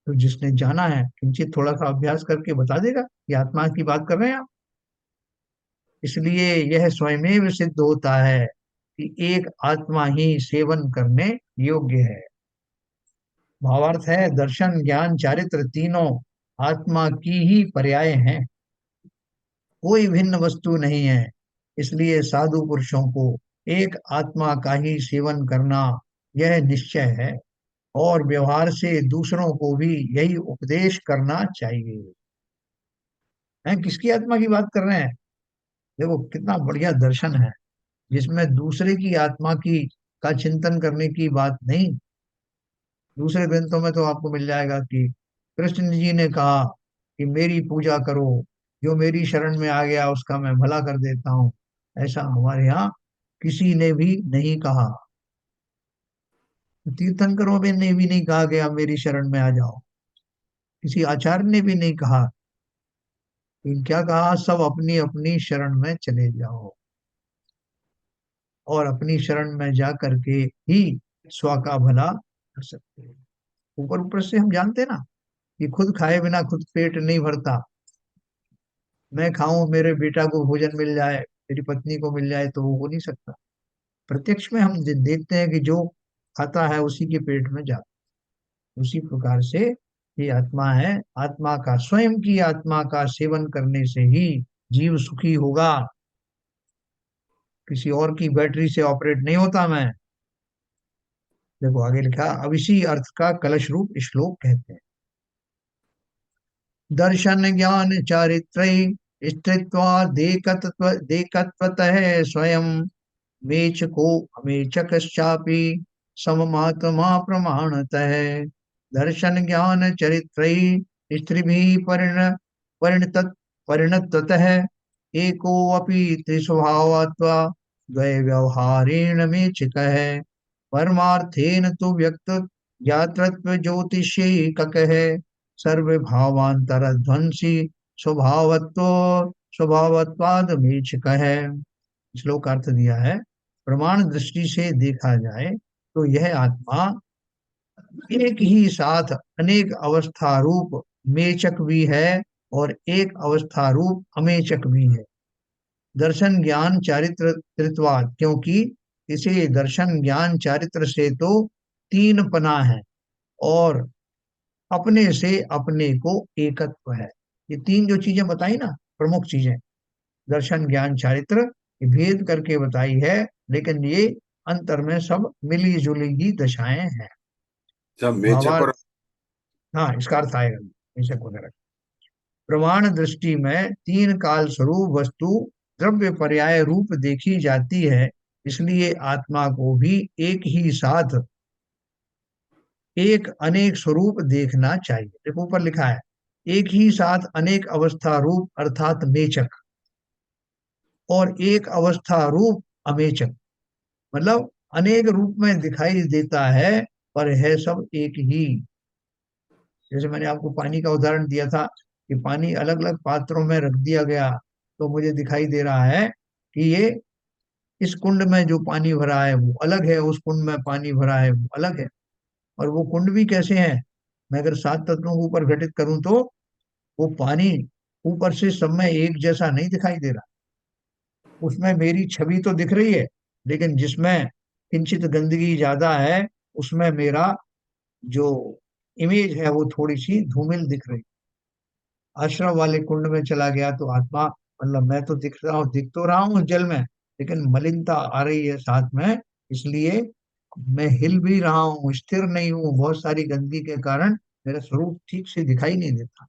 तो जिसने जाना है किंचित थोड़ा सा अभ्यास करके बता देगा कि आत्मा की बात कर रहे हैं आप। इसलिए यह स्वयमेव सिद्ध होता है कि एक आत्मा ही सेवन करने योग्य है। भावार्थ है दर्शन, ज्ञान, चारित्र तीनों आत्मा की ही पर्याय हैं, कोई भिन्न वस्तु नहीं है। इसलिए साधु पुरुषों को एक आत्मा का ही सेवन करना यह निश्चय है, और व्यवहार से दूसरों को भी यही उपदेश करना चाहिए। हैं, किसकी आत्मा की बात कर रहे हैं? देखो कितना बढ़िया दर्शन है, जिसमें दूसरे की आत्मा की का चिंतन करने की बात नहीं। दूसरे ग्रंथों में तो आपको मिल जाएगा कि कृष्ण जी ने कहा कि मेरी पूजा करो, जो मेरी शरण में आ गया उसका मैं भला कर देता हूँ। ऐसा हमारे यहाँ किसी ने भी नहीं कहा। तीर्थंकरों में ने भी नहीं कहा गया मेरी शरण में आ जाओ, किसी आचार्य ने भी नहीं कहा। लेकिन क्या कहा, सब अपनी अपनी शरण में चले जाओ, और अपनी शरण में जा करके ही स्व का भला कर सकते हैं। ऊपर ऊपर से हम जानते हैं ना कि खुद खाए बिना खुद पेट नहीं भरता। मैं खाऊं, मेरे बेटा को भोजन मिल जाए, मेरी पत्नी को मिल जाए, तो वो हो नहीं सकता। प्रत्यक्ष में हम देखते हैं कि जो खाता है उसी के पेट में जाता। उसी प्रकार से ये आत्मा है, आत्मा का, स्वयं की आत्मा का सेवन करने से ही जीव सुखी होगा, किसी और की बैटरी से ऑपरेट नहीं होता मैं। देखो आगे लिखा, अब इसी अर्थ का कलश रूप श्लोक कहते हैं। दर्शन ज्ञान चारित्र स्त्रीत्वा देकत्वतः स्वयं मेचको अमेचकश्चापि सममात्मा प्रमाणतः। दर्शन ज्ञान चरित्र स्त्रिभिः परिणत परिणततः एको अपि त्रिस्वभावत्वा द्वय व्यवहारेण मेचकः। परमार्थेन तु व्यक्त ज्ञातृत्व ज्योतिषैककः सर्वभावांतरध्वंसी स्वभावत्व स्वभावत्वाद मेचकः। श्लोक अर्थ दिया है, प्रमाण दृष्टि से देखा जाए तो यह आत्मा एक ही साथ अनेक अवस्था रूप मेचक भी है और एक अवस्था रूप अमेचक भी है। दर्शन ज्ञान चारित्र त्रित्वात्, क्योंकि इसे दर्शन ज्ञान चारित्र से तो तीन पना है, और अपने से अपने को एकत्व है। ये तीन जो चीजें बताई ना, प्रमुख चीजें, दर्शन ज्ञान चारित्र, ये भेद करके बताई है, लेकिन ये अंतर में सब मिली जुली ही दशाएं हैं। जब मेचक भावार्थ, और हाँ इसका अर्थ आएगा ऐसे वगैरह। प्रमाण दृष्टि में तीन काल स्वरूप वस्तु द्रव्य पर्याय रूप देखी जाती है, इसलिए आत्मा को भी एक ही साथ एक अनेक स्वरूप देखना चाहिए। देखो ऊपर लिखा है, एक ही साथ अनेक अवस्था रूप अर्थात मेचक, और एक अवस्था रूप अमेचक, मतलब अनेक रूप में दिखाई देता है पर है सब एक ही। जैसे मैंने आपको पानी का उदाहरण दिया था कि पानी अलग अलग पात्रों में रख दिया गया, तो मुझे दिखाई दे रहा है कि ये इस कुंड में जो पानी भरा है वो अलग है, उस कुंड में पानी भरा है वो अलग है। और वो कुंड भी कैसे हैं, मैं अगर सात तत्वों को ऊपर घटित करूं तो वो पानी ऊपर से सब में एक जैसा नहीं दिखाई दे रहा। उसमें मेरी छवि तो दिख रही है, लेकिन जिसमें किंचित गंदगी ज्यादा है उसमें मेरा जो इमेज है वो थोड़ी सी धूमिल दिख रही। आश्रम वाले कुंड में चला गया तो आत्मा, मतलब मैं तो दिख रहा हूँ, दिख तो रहा हूँ उस जल में, लेकिन मलिनता आ रही है साथ में, इसलिए मैं हिल भी रहा हूँ, स्थिर नहीं हूँ, बहुत सारी गंदगी के कारण मेरा स्वरूप ठीक से दिखाई नहीं देता।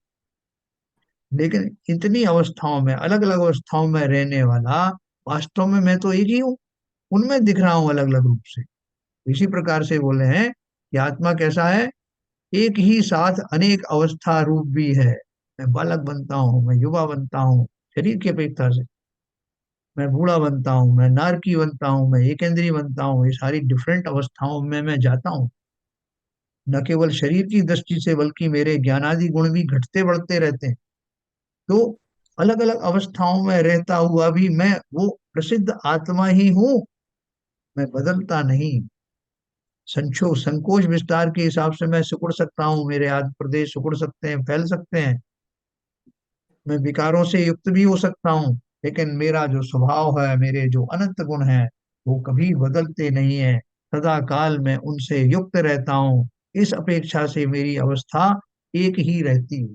लेकिन इतनी अवस्थाओं में, अलग अलग अवस्थाओं में रहने वाला, वास्तव में मैं तो एक ही हूँ, उनमें दिख रहा हूँ अलग अलग रूप से। इसी प्रकार से बोले हैं कि आत्मा कैसा है, एक ही साथ अनेक अवस्था रूप भी है। मैं बालक बनता हूँ, मैं युवा बनता हूँ शरीर की अपेक्षा से, मैं बूढ़ा बनता हूँ, मैं नारकी बनता हूँ, मैं एकेंद्रीय बनता हूँ, ये सारी डिफरेंट अवस्थाओं में मैं जाता हूँ। न केवल शरीर की दृष्टि से बल्कि मेरे ज्ञानादि गुण भी घटते बढ़ते रहते हैं। तो अलग अलग अवस्थाओं में रहता हुआ भी मैं वो प्रसिद्ध आत्मा ही हूँ, मैं बदलता नहीं। संकोच विस्तार के हिसाब से मैं सिकुड़ सकता हूँ, मेरे आदि प्रदेश सिकुड़ सकते हैं, फैल सकते हैं, मैं विकारों से युक्त भी हो सकता हूँ, लेकिन मेरा जो स्वभाव है, मेरे जो अनंत गुण हैं, वो कभी बदलते नहीं है। सदा काल में उनसे युक्त रहता हूँ, इस अपेक्षा से मेरी अवस्था एक ही रहती है।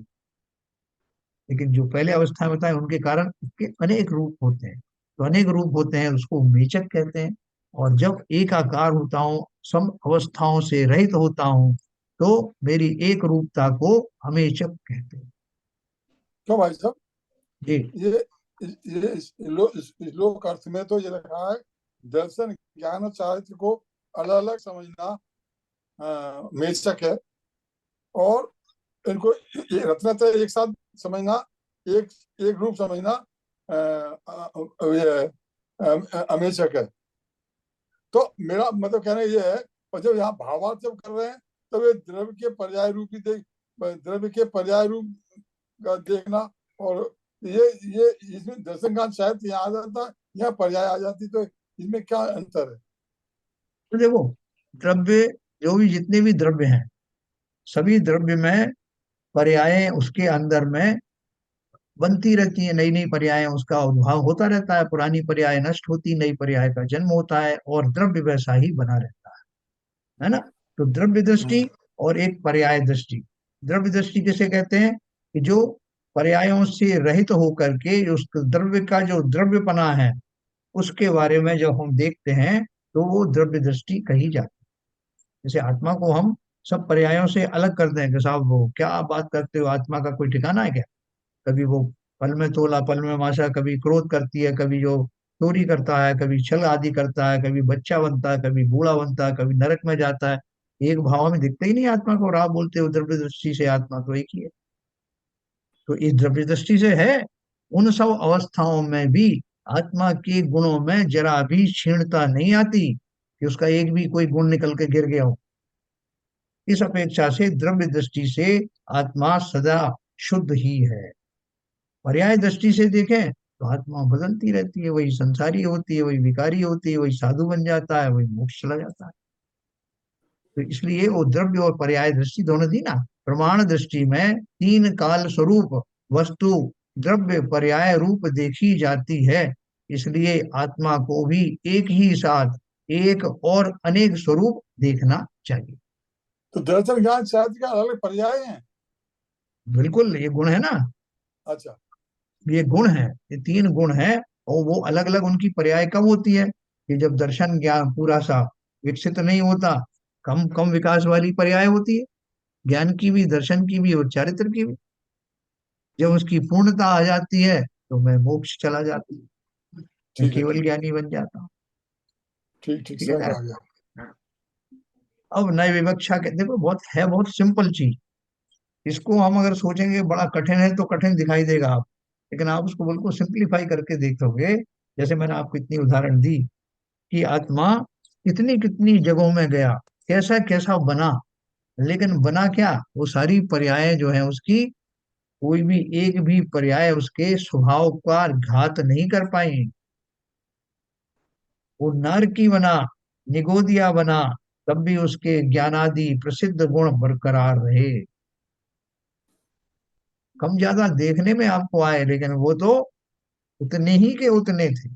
लेकिन जो पहले अवस्था में बताए उनके कारण उसके अनेक रूप होते हैं, तो अनेक रूप होते हैं उसको मेचक कहते हैं। और जब एक आकार होता हूँ, सम अवस्थाओं से रहित होता हूँ, तो मेरी एक रूपता को अमेचक कहते हैं। क्यों भाई साहब? जी। ये श्लोक अर्थ में तो ये लिखा है, दर्शन ज्ञान और चारित्र को अलग अलग समझना मेचक है, और इनको रत्नत्रय एक साथ समझना, एक एक रूप समझना ये अमेचक है। तो मेरा मतलब कहना ये है, और जब यहाँ भावार्थ जब कर रहे हैं तब ये द्रव्य के पर्याय रूप ही देख, द्रव्य के पर्याय रूप का देखना, और ये इसमें दर्शन का शायद यहाँ आ जाता, यहाँ पर्याय आ जाती, तो इसमें क्या अंतर है? तो देखो, द्रव्य, जो भी जितने भी द्रव्य हैं, सभी द्रव्य में पर्याय उसके अंदर में बनती रहती है, नई नई पर्याय उसका उद्भव होता रहता है, पुरानी पर्याय नष्ट होती, नई पर्याय का जन्म होता है, और द्रव्य वैसा ही बना रहता है ना। तो द्रव्य दृष्टि और एक पर्याय दृष्टि। द्रव्य दृष्टि किसे कहते हैं, कि जो पर्यायों से रहित होकर के उस द्रव्य का जो द्रव्यपना है उसके बारे में जब हम देखते हैं तो वो द्रव्य दृष्टि कही जाती है। जैसे आत्मा को हम सब पर्यायों से अलग कर दें कि साहब वो क्या बात करते हो, आत्मा का कोई ठिकाना है क्या? कभी वो पल में तोला पल में माशा, कभी क्रोध करती है, कभी जो चोरी करता है, कभी छल आदि करता है, कभी बच्चा बनता है, कभी बूढ़ा बनता है, कभी नरक में जाता है। एक भाव में दिखते ही नहीं आत्मा को, और आप बोलते हो द्रव्य दृष्टि से आत्मा तो एक ही है। तो इस द्रव्य दृष्टि से है, उन सब अवस्थाओं में भी आत्मा के गुणों में जरा भी क्षीणता नहीं आती कि उसका एक भी कोई गुण निकल के गिर गया हो। इस अपेक्षा से द्रव्य दृष्टि से आत्मा सदा शुद्ध ही है। पर्याय दृष्टि से देखें तो आत्मा बदलती रहती है, वही संसारी होती है, वही विकारी होती है, वही साधु बन जाता है, वही मोक्ष चला जाता है। तो इसलिए वो द्रव्य और पर्याय दृष्टि दोनों दी ना। प्रमाण दृष्टि में तीन काल स्वरूप वस्तु द्रव्य पर्याय रूप देखी जाती है। इसलिए आत्मा को भी एक ही साथ एक और अनेक स्वरूप देखना चाहिए। तो दर्शन ज्ञान शास्त्र का अलग पर्याय है। बिल्कुल, ये गुण है ना, अच्छा। ये गुण है, ये तीन गुण है। और वो अलग अलग उनकी पर्याय कब होती है कि जब दर्शन ज्ञान पूरा सा विकसित नहीं होता, कम कम विकास वाली पर्याय होती है, ज्ञान की भी, दर्शन की भी और चारित्र की भी। जब उसकी पूर्णता आ जाती है तो मैं मोक्ष चला जाती हूँ, मैं ठीक है, केवल ठीक। ज्ञानी बन जाता हूँ। ठीक ठीक, ठीक है सही ना? कहा गया। अब नई विवक्षा के देखो, बहुत है, बहुत सिंपल चीज। इसको हम अगर सोचेंगे बड़ा कठिन है तो कठिन दिखाई देगा आप, लेकिन आप उसको बिल्कुल सिंप्लीफाई करके देखोगे। जैसे मैंने आपको इतनी उदाहरण दी कि आत्मा कितनी कितनी जगहों में गया, कैसा कैसा बना, लेकिन बना क्या, वो सारी पर्याय जो है उसकी, कोई भी एक भी पर्याय उसके स्वभाव का घात नहीं कर पाई। वो नर की बना, निगोदिया बना, तब भी उसके ज्ञानादि प्रसिद्ध गुण बरकरार रहे। कम ज्यादा देखने में आपको आए, लेकिन वो तो उतने ही के उतने थे।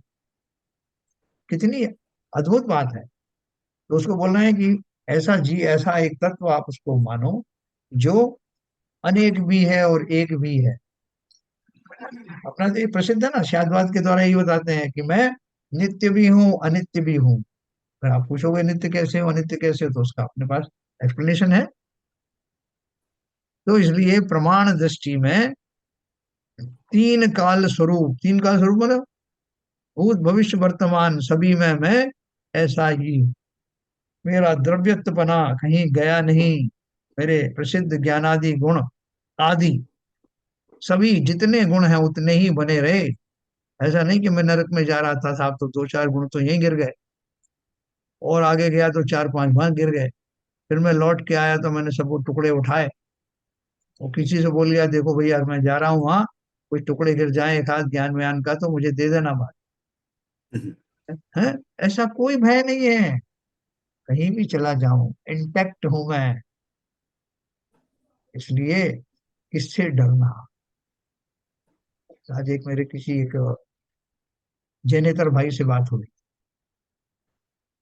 कितनी अद्भुत बात है। तो उसको बोलना है कि ऐसा जी, ऐसा एक तत्व आप उसको मानो जो अनेक भी है और एक भी है। अपना तो ये प्रसिद्ध है ना, शादवाद के द्वारा ये बताते हैं कि मैं नित्य भी हूँ अनित्य भी हूँ। अगर आप पूछोगे नित्य कैसे हो अनित्य कैसे हो, तो उसका अपने पास एक्सप्लेनेशन है। तो इसलिए प्रमाण दृष्टि में तीन काल स्वरूप मतलब भूत भविष्य वर्तमान सभी में मैं ऐसा ही हूँ। मेरा द्रव्यत्वपना कहीं गया नहीं। मेरे प्रसिद्ध ज्ञानादि गुण आदि सभी जितने गुण हैं उतने ही बने रहे। ऐसा नहीं कि मैं नरक में जा रहा था साहब तो दो चार गुण तो यहीं गिर गए, और आगे गया तो चार पांच वहां गिर गए। फिर मैं लौट के आया तो मैंने सबको टुकड़े उठाए, और किसी से बोल गया देखो भैया मैं जा रहा हूँ वहां, कुछ टुकड़े गिर जाए एक आध ज्ञान व्यान का तो मुझे दे देना बात है। ऐसा कोई भय नहीं है, कहीं भी चला जाऊं इंटैक्ट हूं मैं। इसलिए किससे डरना। आज एक मेरे किसी एक जैनेतर भाई से बात हुई,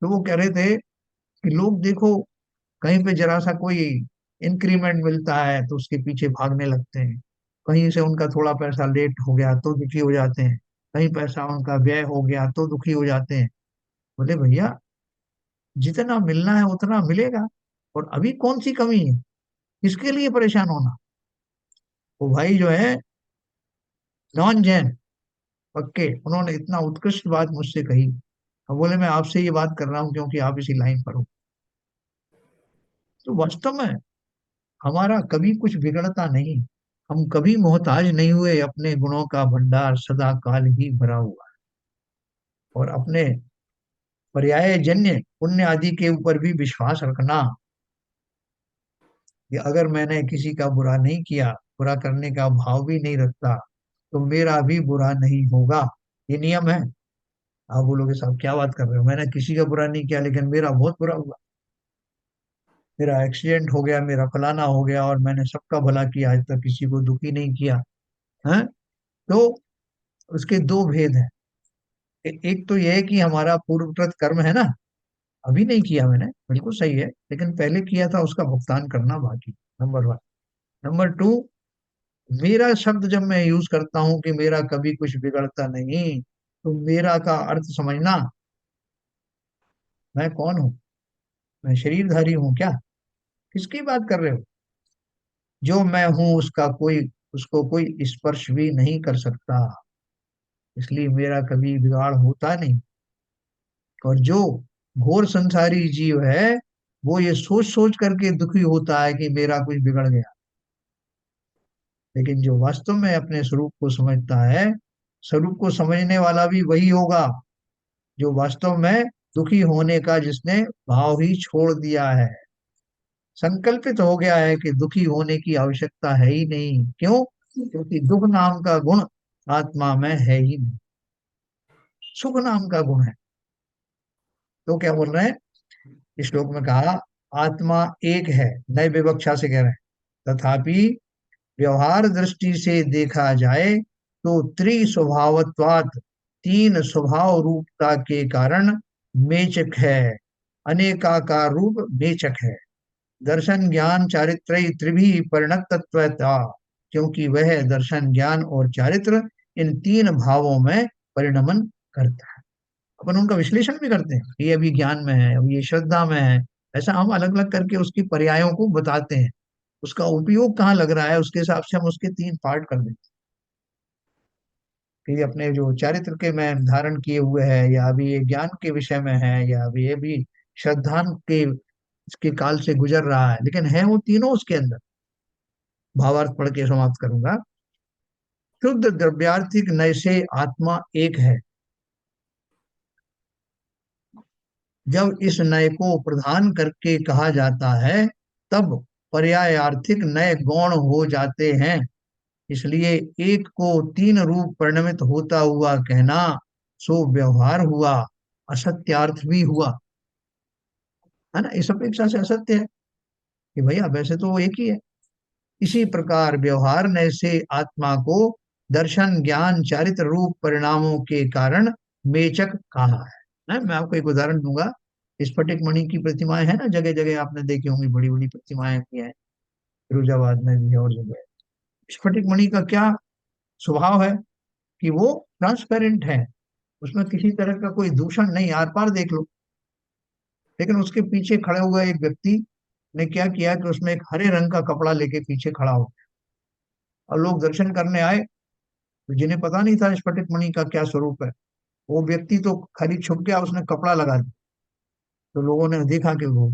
तो वो कह रहे थे कि लोग देखो कहीं पे जरा सा कोई इंक्रीमेंट मिलता है तो उसके पीछे भागने लगते हैं, कहीं से उनका थोड़ा पैसा लेट हो गया तो दुखी हो जाते हैं, कहीं पैसा उनका व्यय हो गया तो दुखी हो जाते हैं। बोले भैया, जितना मिलना है उतना मिलेगा, और अभी कौन सी कमी है, किसके लिए परेशान होना। वो भाई जो है नॉन जैन पक्के, उन्होंने इतना उत्कृष्ट बात मुझसे कही। अब बोले मैं आपसे ये बात कर रहा हूँ क्योंकि आप इसी लाइन पर हो। तो वास्तव में हमारा कभी कुछ बिगड़ता नहीं, हम कभी मोहताज नहीं हुए, अपने गुणों का भंडार सदा काल ही भरा हुआ है। और अपने पर्याय जन्य पुण्य आदि के ऊपर भी विश्वास रखना कि अगर मैंने किसी का बुरा नहीं किया, बुरा करने का भाव भी नहीं रखता, तो मेरा भी बुरा नहीं होगा। ये नियम है। आप बोलोगे साहब क्या बात कर रहे हो, मैंने किसी का बुरा नहीं किया लेकिन मेरा बहुत बुरा हुआ, मेरा एक्सीडेंट हो गया, मेरा फलाना हो गया, और मैंने सबका भला किया, आज तक किसी को दुखी नहीं किया है। तो उसके दो भेद हैं। एक तो यह है कि हमारा पूर्वकृत कर्म है ना, अभी नहीं किया मैंने, बिल्कुल सही है, लेकिन पहले किया था उसका भुगतान करना बाकी, नंबर वन। नंबर टू, मेरा शब्द जब मैं यूज करता हूं कि मेरा कभी कुछ बिगड़ता नहीं, तो मेरा का अर्थ समझना। मैं कौन हूं? मैं शरीरधारी हूं क्या? किसकी बात कर रहे हो? जो मैं हूं उसका कोई, उसको कोई स्पर्श भी नहीं कर सकता, इसलिए मेरा कभी बिगाड़ होता नहीं। और जो घोर संसारी जीव है, वो ये सोच सोच करके दुखी होता है कि मेरा कुछ बिगड़ गया। लेकिन जो वास्तव में अपने स्वरूप को समझता है, स्वरूप को समझने वाला भी वही होगा जो वास्तव में दुखी होने का जिसने भाव ही छोड़ दिया है। संकल्पित हो गया है कि दुखी होने की आवश्यकता है ही नहीं। क्यों? क्योंकि दुख नाम का गुण आत्मा में है ही नहीं, सुख नाम का गुण है। तो क्या बोल रहे हैं इस श्लोक में? कहा आत्मा एक है, नए विवक्षा से कह रहे हैं, तथापि व्यवहार दृष्टि से देखा जाए तो त्रिस्वभावत्वात्, तीन स्वभाव रूपता के कारण मेचक है, अनेकाकार रूप मेचक है। दर्शन ज्ञान चारित्र त्रिभी परिणत तत्वता, क्योंकि वह दर्शन ज्ञान और चारित्र इन तीन भावों में परिणमन करता है। अपन उनका विश्लेषण भी करते हैं, ये अभी ज्ञान में है, अभी ये श्रद्धा में है। ऐसा हम अलग अलग करके उसकी पर्यायों को बताते हैं, उसका उपयोग कहाँ लग रहा है उसके हिसाब से हम उसके तीन पार्ट कर देते हैं कि अपने जो चारित्र के में धारण किए हुए है, या अभी ये ज्ञान के विषय में है, या अभी ये भी श्रद्धा के इसके काल से गुजर रहा है, लेकिन है वो तीनों उसके अंदर। भावार्थ पढ़ के समाप्त करूंगा। शुद्ध द्रव्यार्थिक नय से आत्मा एक है। जब इस नय को प्रधान करके कहा जाता है, तब पर्यायार्थिक नय गौण हो जाते हैं। इसलिए एक को तीन रूप परिणमित होता हुआ कहना सो व्यवहार हुआ, असत्यार्थ भी हुआ, है ना। इस अपेक्षा से असत्य है कि भैया वैसे तो वो एक ही है। इसी प्रकार व्यवहार नय से आत्मा को दर्शन ज्ञान चारित्र रूप परिणामों के कारण मेचक कहा है ना। मैं आपको एक उदाहरण दूंगा। स्फटिक मणि की प्रतिमाएं है ना, जगह जगह आपने देखी होंगी, बड़ी बड़ी प्रतिमाएं भी हैं, फिरोजाबाद में भी है और जगह। स्फटिक मणि का क्या स्वभाव है कि वो ट्रांसपेरेंट है, उसमें किसी तरह का कोई दूषण नहीं, आर पार देख लो। लेकिन उसके पीछे खड़े हुआ एक व्यक्ति ने क्या किया कि उसमें एक हरे रंग का कपड़ा लेके पीछे खड़ा हो, और लोग दर्शन करने आए, तो जिन्हें पता नहीं था स्फटिक मणि का क्या स्वरूप है, वो व्यक्ति तो खाली छुप गया, उसने कपड़ा लगा दिया। तो लोगों ने देखा कि वो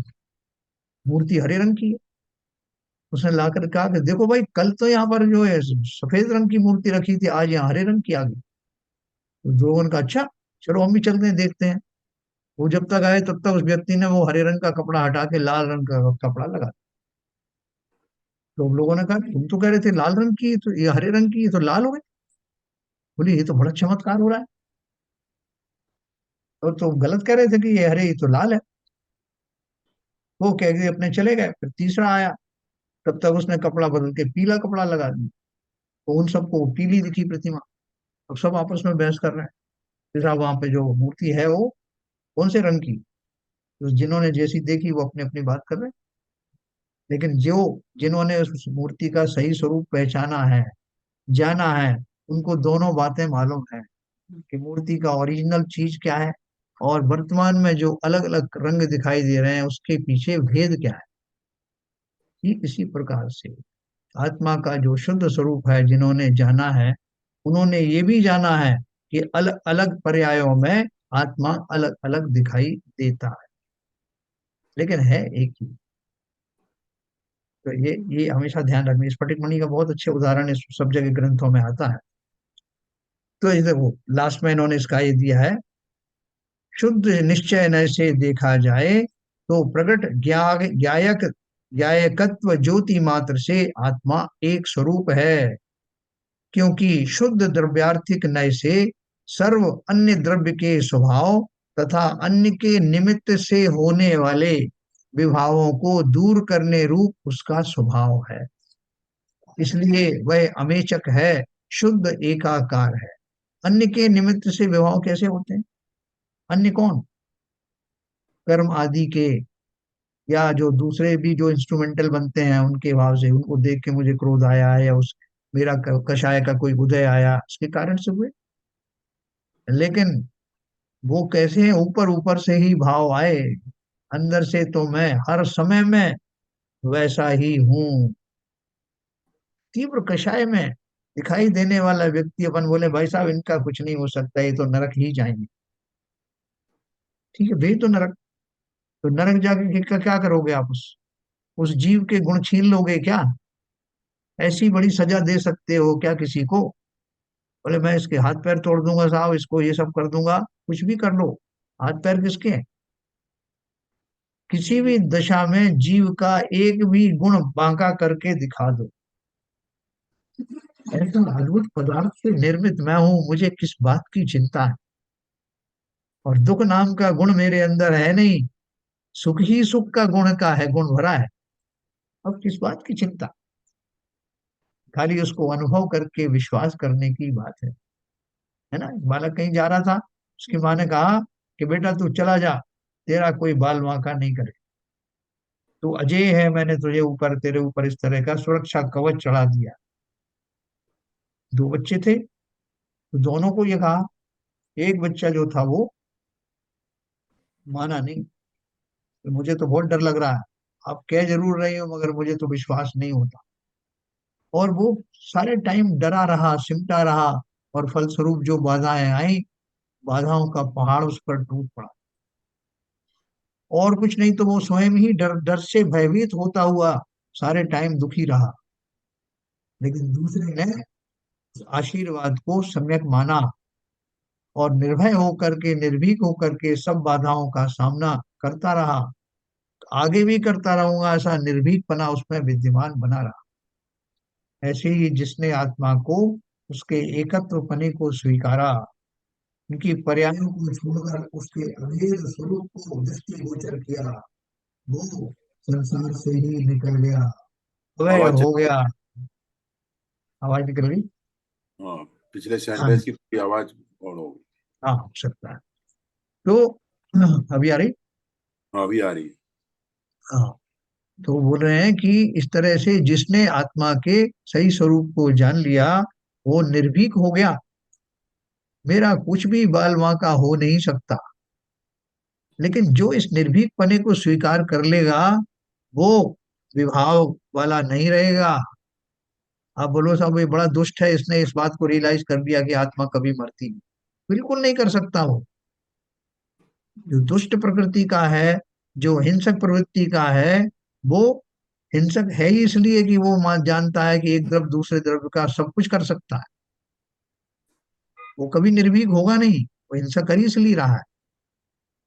मूर्ति हरे रंग की है। उसने लाकर कहा कि देखो भाई, कल तो यहाँ पर जो है सफेद रंग की मूर्ति रखी थी, आज यहाँ हरे रंग की आ गई। तो लोगों ने कहा अच्छा, चलो हम भी चलते हैं देखते हैं। वो जब तक आए तब तक उस व्यक्ति ने वो हरे रंग का कपड़ा हटा के लाल रंग का कपड़ा लगा दिया। तो हम लोगों ने कहा तुम तो कह रहे थे लाल रंग की, तो ये हरे रंग की, ये तो लाल हो गई। बोली ये तो बड़ा चमत्कार हो रहा है, और तो गलत कह रहे थे कि ये हरे, ये तो लाल है। वो कह के अपने चले गए। फिर तीसरा आया, तब तक उसने कपड़ा बदल के पीला कपड़ा लगा दिया। तो उन सबको पीली दिखी प्रतिमा। अब सब आपस में बहस कर रहे हैं कि साहब वहां पे जो मूर्ति है वो कौन से रंग की। तो जिन्होंने जैसी देखी वो अपनी अपनी बात कर रहे हैं। लेकिन जो जिन्होंने उस मूर्ति का सही स्वरूप पहचाना है, जाना है, उनको दोनों बातें मालूम है कि मूर्ति का ओरिजिनल चीज क्या है, और वर्तमान में जो अलग अलग रंग दिखाई दे रहे हैं उसके पीछे भेद क्या है। ठीक इसी प्रकार से आत्मा का जो शुद्ध स्वरूप है, जिन्होंने जाना है, उन्होंने ये भी जाना है कि अलग अलग पर्यायों में आत्मा अलग अलग दिखाई देता है, लेकिन है एक ही। तो ये हमेशा ध्यान रखना। स्फटिक मणि का बहुत अच्छे उदाहरण इस सब जगह ग्रंथों में आता है। तो ये देखो लास्ट में इन्होंने इसका ये दिया है, शुद्ध निश्चय न से देखा जाए तो प्रकट ज्ञायक ज्ञायकत्व ज्योति मात्र से आत्मा एक स्वरूप है। क्योंकि शुद्ध द्रव्यार्थिक नय से सर्व अन्य द्रव्य के स्वभाव तथा अन्य के निमित्त से होने वाले विभावों को दूर करने रूप उसका स्वभाव है। इसलिए वह अमेचक है, शुद्ध एकाकार है। अन्य के निमित्त से विभाव कैसे होते हैं? अन्य कौन? कर्म आदि के, या जो दूसरे भी जो इंस्ट्रूमेंटल बनते हैं उनके भाव से, उनको देख के मुझे क्रोध आया है, या उस मेरा कषाय का कोई उदय आया, इसके कारण से हुए। लेकिन वो कैसे हैं, ऊपर ऊपर से ही भाव आए, अंदर से तो मैं हर समय में वैसा ही हूँ। तीव्र कषाय में दिखाई देने वाला व्यक्ति, अपन बोले भाई साहब इनका कुछ नहीं हो सकता, ये तो नरक ही जाएंगे। ठीक है भाई, तो नरक, तो नरक जाके क्या करोगे आप? उस जीव के गुण छीन लोगे क्या? ऐसी बड़ी सजा दे सकते हो क्या किसी को? बोले मैं इसके हाथ पैर तोड़ दूंगा साहब, इसको ये सब कर दूंगा। कुछ भी कर लो, हाथ पैर किसके हैं? किसी भी दशा में जीव का एक भी गुण बांका करके दिखा दो, ऐसा अद्भुत पदार्थ से निर्मित मैं हूं, मुझे किस बात की चिंता है? और दुख नाम का गुण मेरे अंदर है नहीं, सुख ही सुख का गुण का है, गुण भरा है। अब किस बात की चिंता? खाली उसको अनुभव करके विश्वास करने की बात है ना। बालक कहीं जा रहा था, उसकी माँ ने कहा कि बेटा तू चला जा, तेरा कोई बाल वांका नहीं करे, तू अजय है, मैंने तुझे ऊपर, तेरे ऊपर इस तरह का सुरक्षा कवच चढ़ा दिया। दो बच्चे थे, तो दोनों को ये कहा। एक बच्चा जो था वो माना नहीं, तो मुझे तो बहुत डर लग रहा है, आप कह जरूर रही हो मगर मुझे तो विश्वास नहीं होता। और वो सारे टाइम डरा रहा, सिमटा रहा, और फलस्वरूप जो बाधाएं आई, बाधाओं का पहाड़ उस पर टूट पड़ा। और कुछ नहीं तो वो स्वयं ही डर डर से भयभीत होता हुआ सारे टाइम दुखी रहा। लेकिन दूसरे ने आशीर्वाद को सम्यक माना, और निर्भय होकर के, निर्भीक होकर के सब बाधाओं का सामना करता रहा। आगे भी करता रहूंगा, ऐसा निर्भीक पना उसमें विद्यमान बना रहा। ऐसे ही जिसने आत्मा को, उसके एकत्व पने को स्वीकारा, उनकी पर्यायों को छोड़कर उसके अभेद स्वरूप को दृष्टिगोचर किया, वो संसार से ही निकल गया, वह आवाज हो गया। आवाज निकल गई। हाँ, पिछले हाँ, सेंटेंस की पूरी आवाज ऑन हो गई। हाँ हो सकता है। तो अभी आ रही। हाँ, अभी आ रही है। हाँ, तो बोल रहे हैं कि इस तरह से जिसने आत्मा के सही स्वरूप को जान लिया, वो निर्भीक हो गया। मेरा कुछ भी बाल वांका हो नहीं सकता। लेकिन जो इस निर्भीक पने को स्वीकार कर लेगा, वो विभाव वाला नहीं रहेगा। आप बोलो साहब ये बड़ा दुष्ट है, इसने इस बात को रियलाइज कर लिया कि आत्मा कभी मरती नहीं। बिल्कुल नहीं कर सकता वो। जो दुष्ट प्रकृति का है, जो हिंसक प्रवृत्ति का है, वो हिंसक है ही इसलिए कि वो जानता है कि एक द्रव्य दूसरे द्रव्य का सब कुछ कर सकता है। वो कभी निर्भीक होगा नहीं, वो हिंसा कर ही इसलिए रहा है।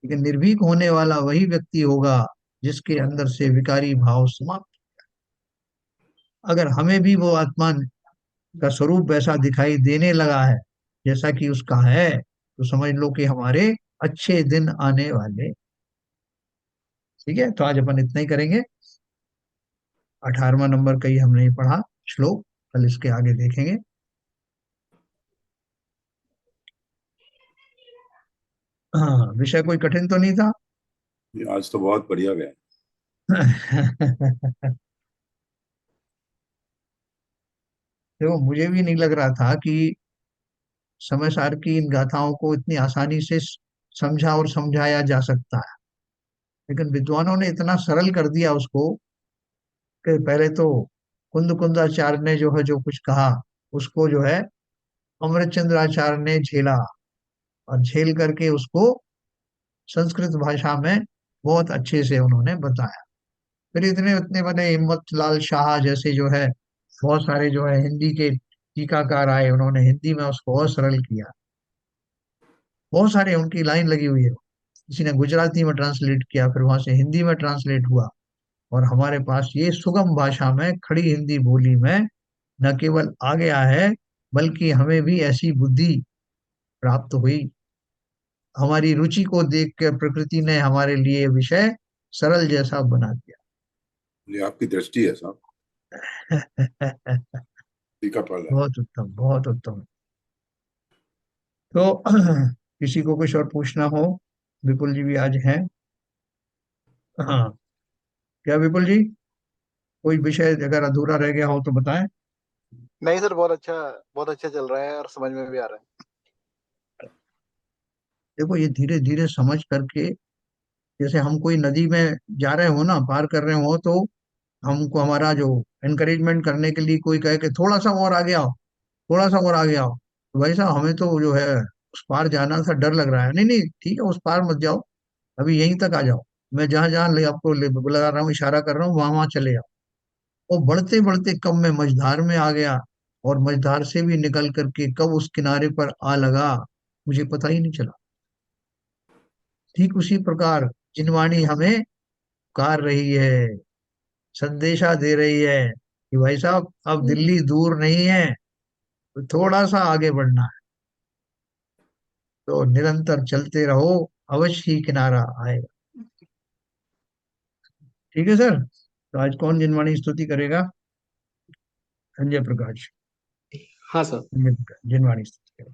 लेकिन निर्भीक होने वाला वही व्यक्ति होगा जिसके अंदर से विकारी भाव समाप्त। अगर हमें भी वो आत्मा का स्वरूप वैसा दिखाई देने लगा है जैसा कि उसका है, तो समझ लो कि हमारे अच्छे दिन आने वाले। ठीक है, तो आज अपन इतना ही करेंगे। 18वां नंबर का ही हम नहीं पढ़ा श्लोक, कल इसके आगे देखेंगे। हाँ, विषय कोई कठिन तो नहीं था। ये आज तो बहुत बढ़िया गया। देखो मुझे भी नहीं लग रहा था कि समय सार की इन गाथाओं को इतनी आसानी से समझा और समझाया जा सकता है। लेकिन विद्वानों ने इतना सरल कर दिया उसको कि पहले तो कुंद कुंदाचार्य ने जो है जो कुछ कहा, उसको जो है अमृतचंद्र आचार्य ने झेला, और झेल करके उसको संस्कृत भाषा में बहुत अच्छे से उन्होंने बताया। फिर इतने उतने बने हिम्मत लाल शाह जैसे जो है, बहुत सारे जो है हिंदी के टीकाकार आए, उन्होंने हिंदी में उसको और सरल किया। बहुत सारे उनकी लाइन लगी हुई है। किसी ने गुजराती में ट्रांसलेट किया, फिर वहां से हिंदी में ट्रांसलेट हुआ, और हमारे पास ये सुगम भाषा में खड़ी हिंदी बोली में न केवल आ गया है, बल्कि हमें भी ऐसी बुद्धि प्राप्त हुई। हमारी रुचि को देख के प्रकृति ने हमारे लिए विषय सरल जैसा बना ये आपकी दृष्टि है साहब। दिया। टीका पढ़ रहा है। बहुत उत्तम, बहुत उत्तम। तो किसी को कुछ और पूछना हो? विपुल जी भी आज हैं। हाँ, क्या विपुल जी, कोई विषय अगर अधूरा रह गया हो तो बताएं। नहीं सर, बहुत अच्छा चल रहा है और समझ में भी आ रहा है। देखो ये धीरे धीरे समझ करके, जैसे हम कोई नदी में जा रहे हो ना, पार कर रहे हो, तो हमको हमारा जो एनकरेजमेंट करने के लिए कोई कहे कि थोड़ा सा और आगे आओ, थोड़ा सा और आगे आओ, तो भाई साहब हमें तो जो है उस पार जाना सा डर लग रहा है, नहीं नहीं ठीक है उस पार मत जाओ, अभी यहीं तक आ जाओ, मैं जहां जहां आपको बुला रहा हूँ, इशारा कर रहा हूँ, वहां वहां चले जाओ। वो बढ़ते बढ़ते कब मैं मझधार में आ गया, और मझधार से भी निकल करके कब उस किनारे पर आ लगा, मुझे पता ही नहीं चला। ठीक उसी प्रकार जिनवाणी हमें पुकार रही है, संदेशा दे रही है कि भाई साहब अब दिल्ली दूर नहीं है, तो थोड़ा सा आगे बढ़ना है, तो निरंतर चलते रहो, अवश्य ही किनारा आएगा। ठीक है सर, तो आज कौन जिनवाणी स्तुति करेगा? संजय प्रकाश। हाँ सर। संजय प्रकाश जिनवाणी स्तुति करेगा।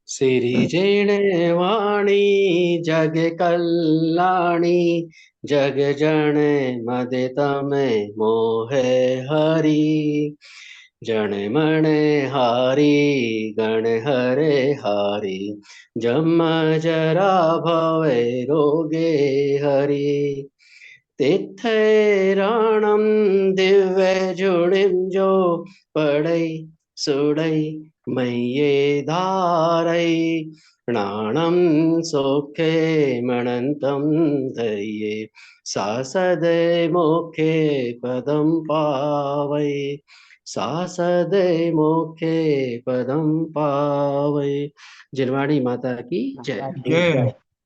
सिरिजेणे वाणी जग कल्याणी, जग जन मदित में मोहे हरि। जन मन हारी गण हरे हारी, जम जरा भवे रोगे हरि। तेथैराणं दिव्य जुड़िम जो पड़ै सुड़ै मय्ये धारै। प्राणं सोखे मणन्तं धैर्ये, सासदे मोखे पदं पावै। सासदे मोखे पदं पावै। जिनवाणी माता की जय। जय।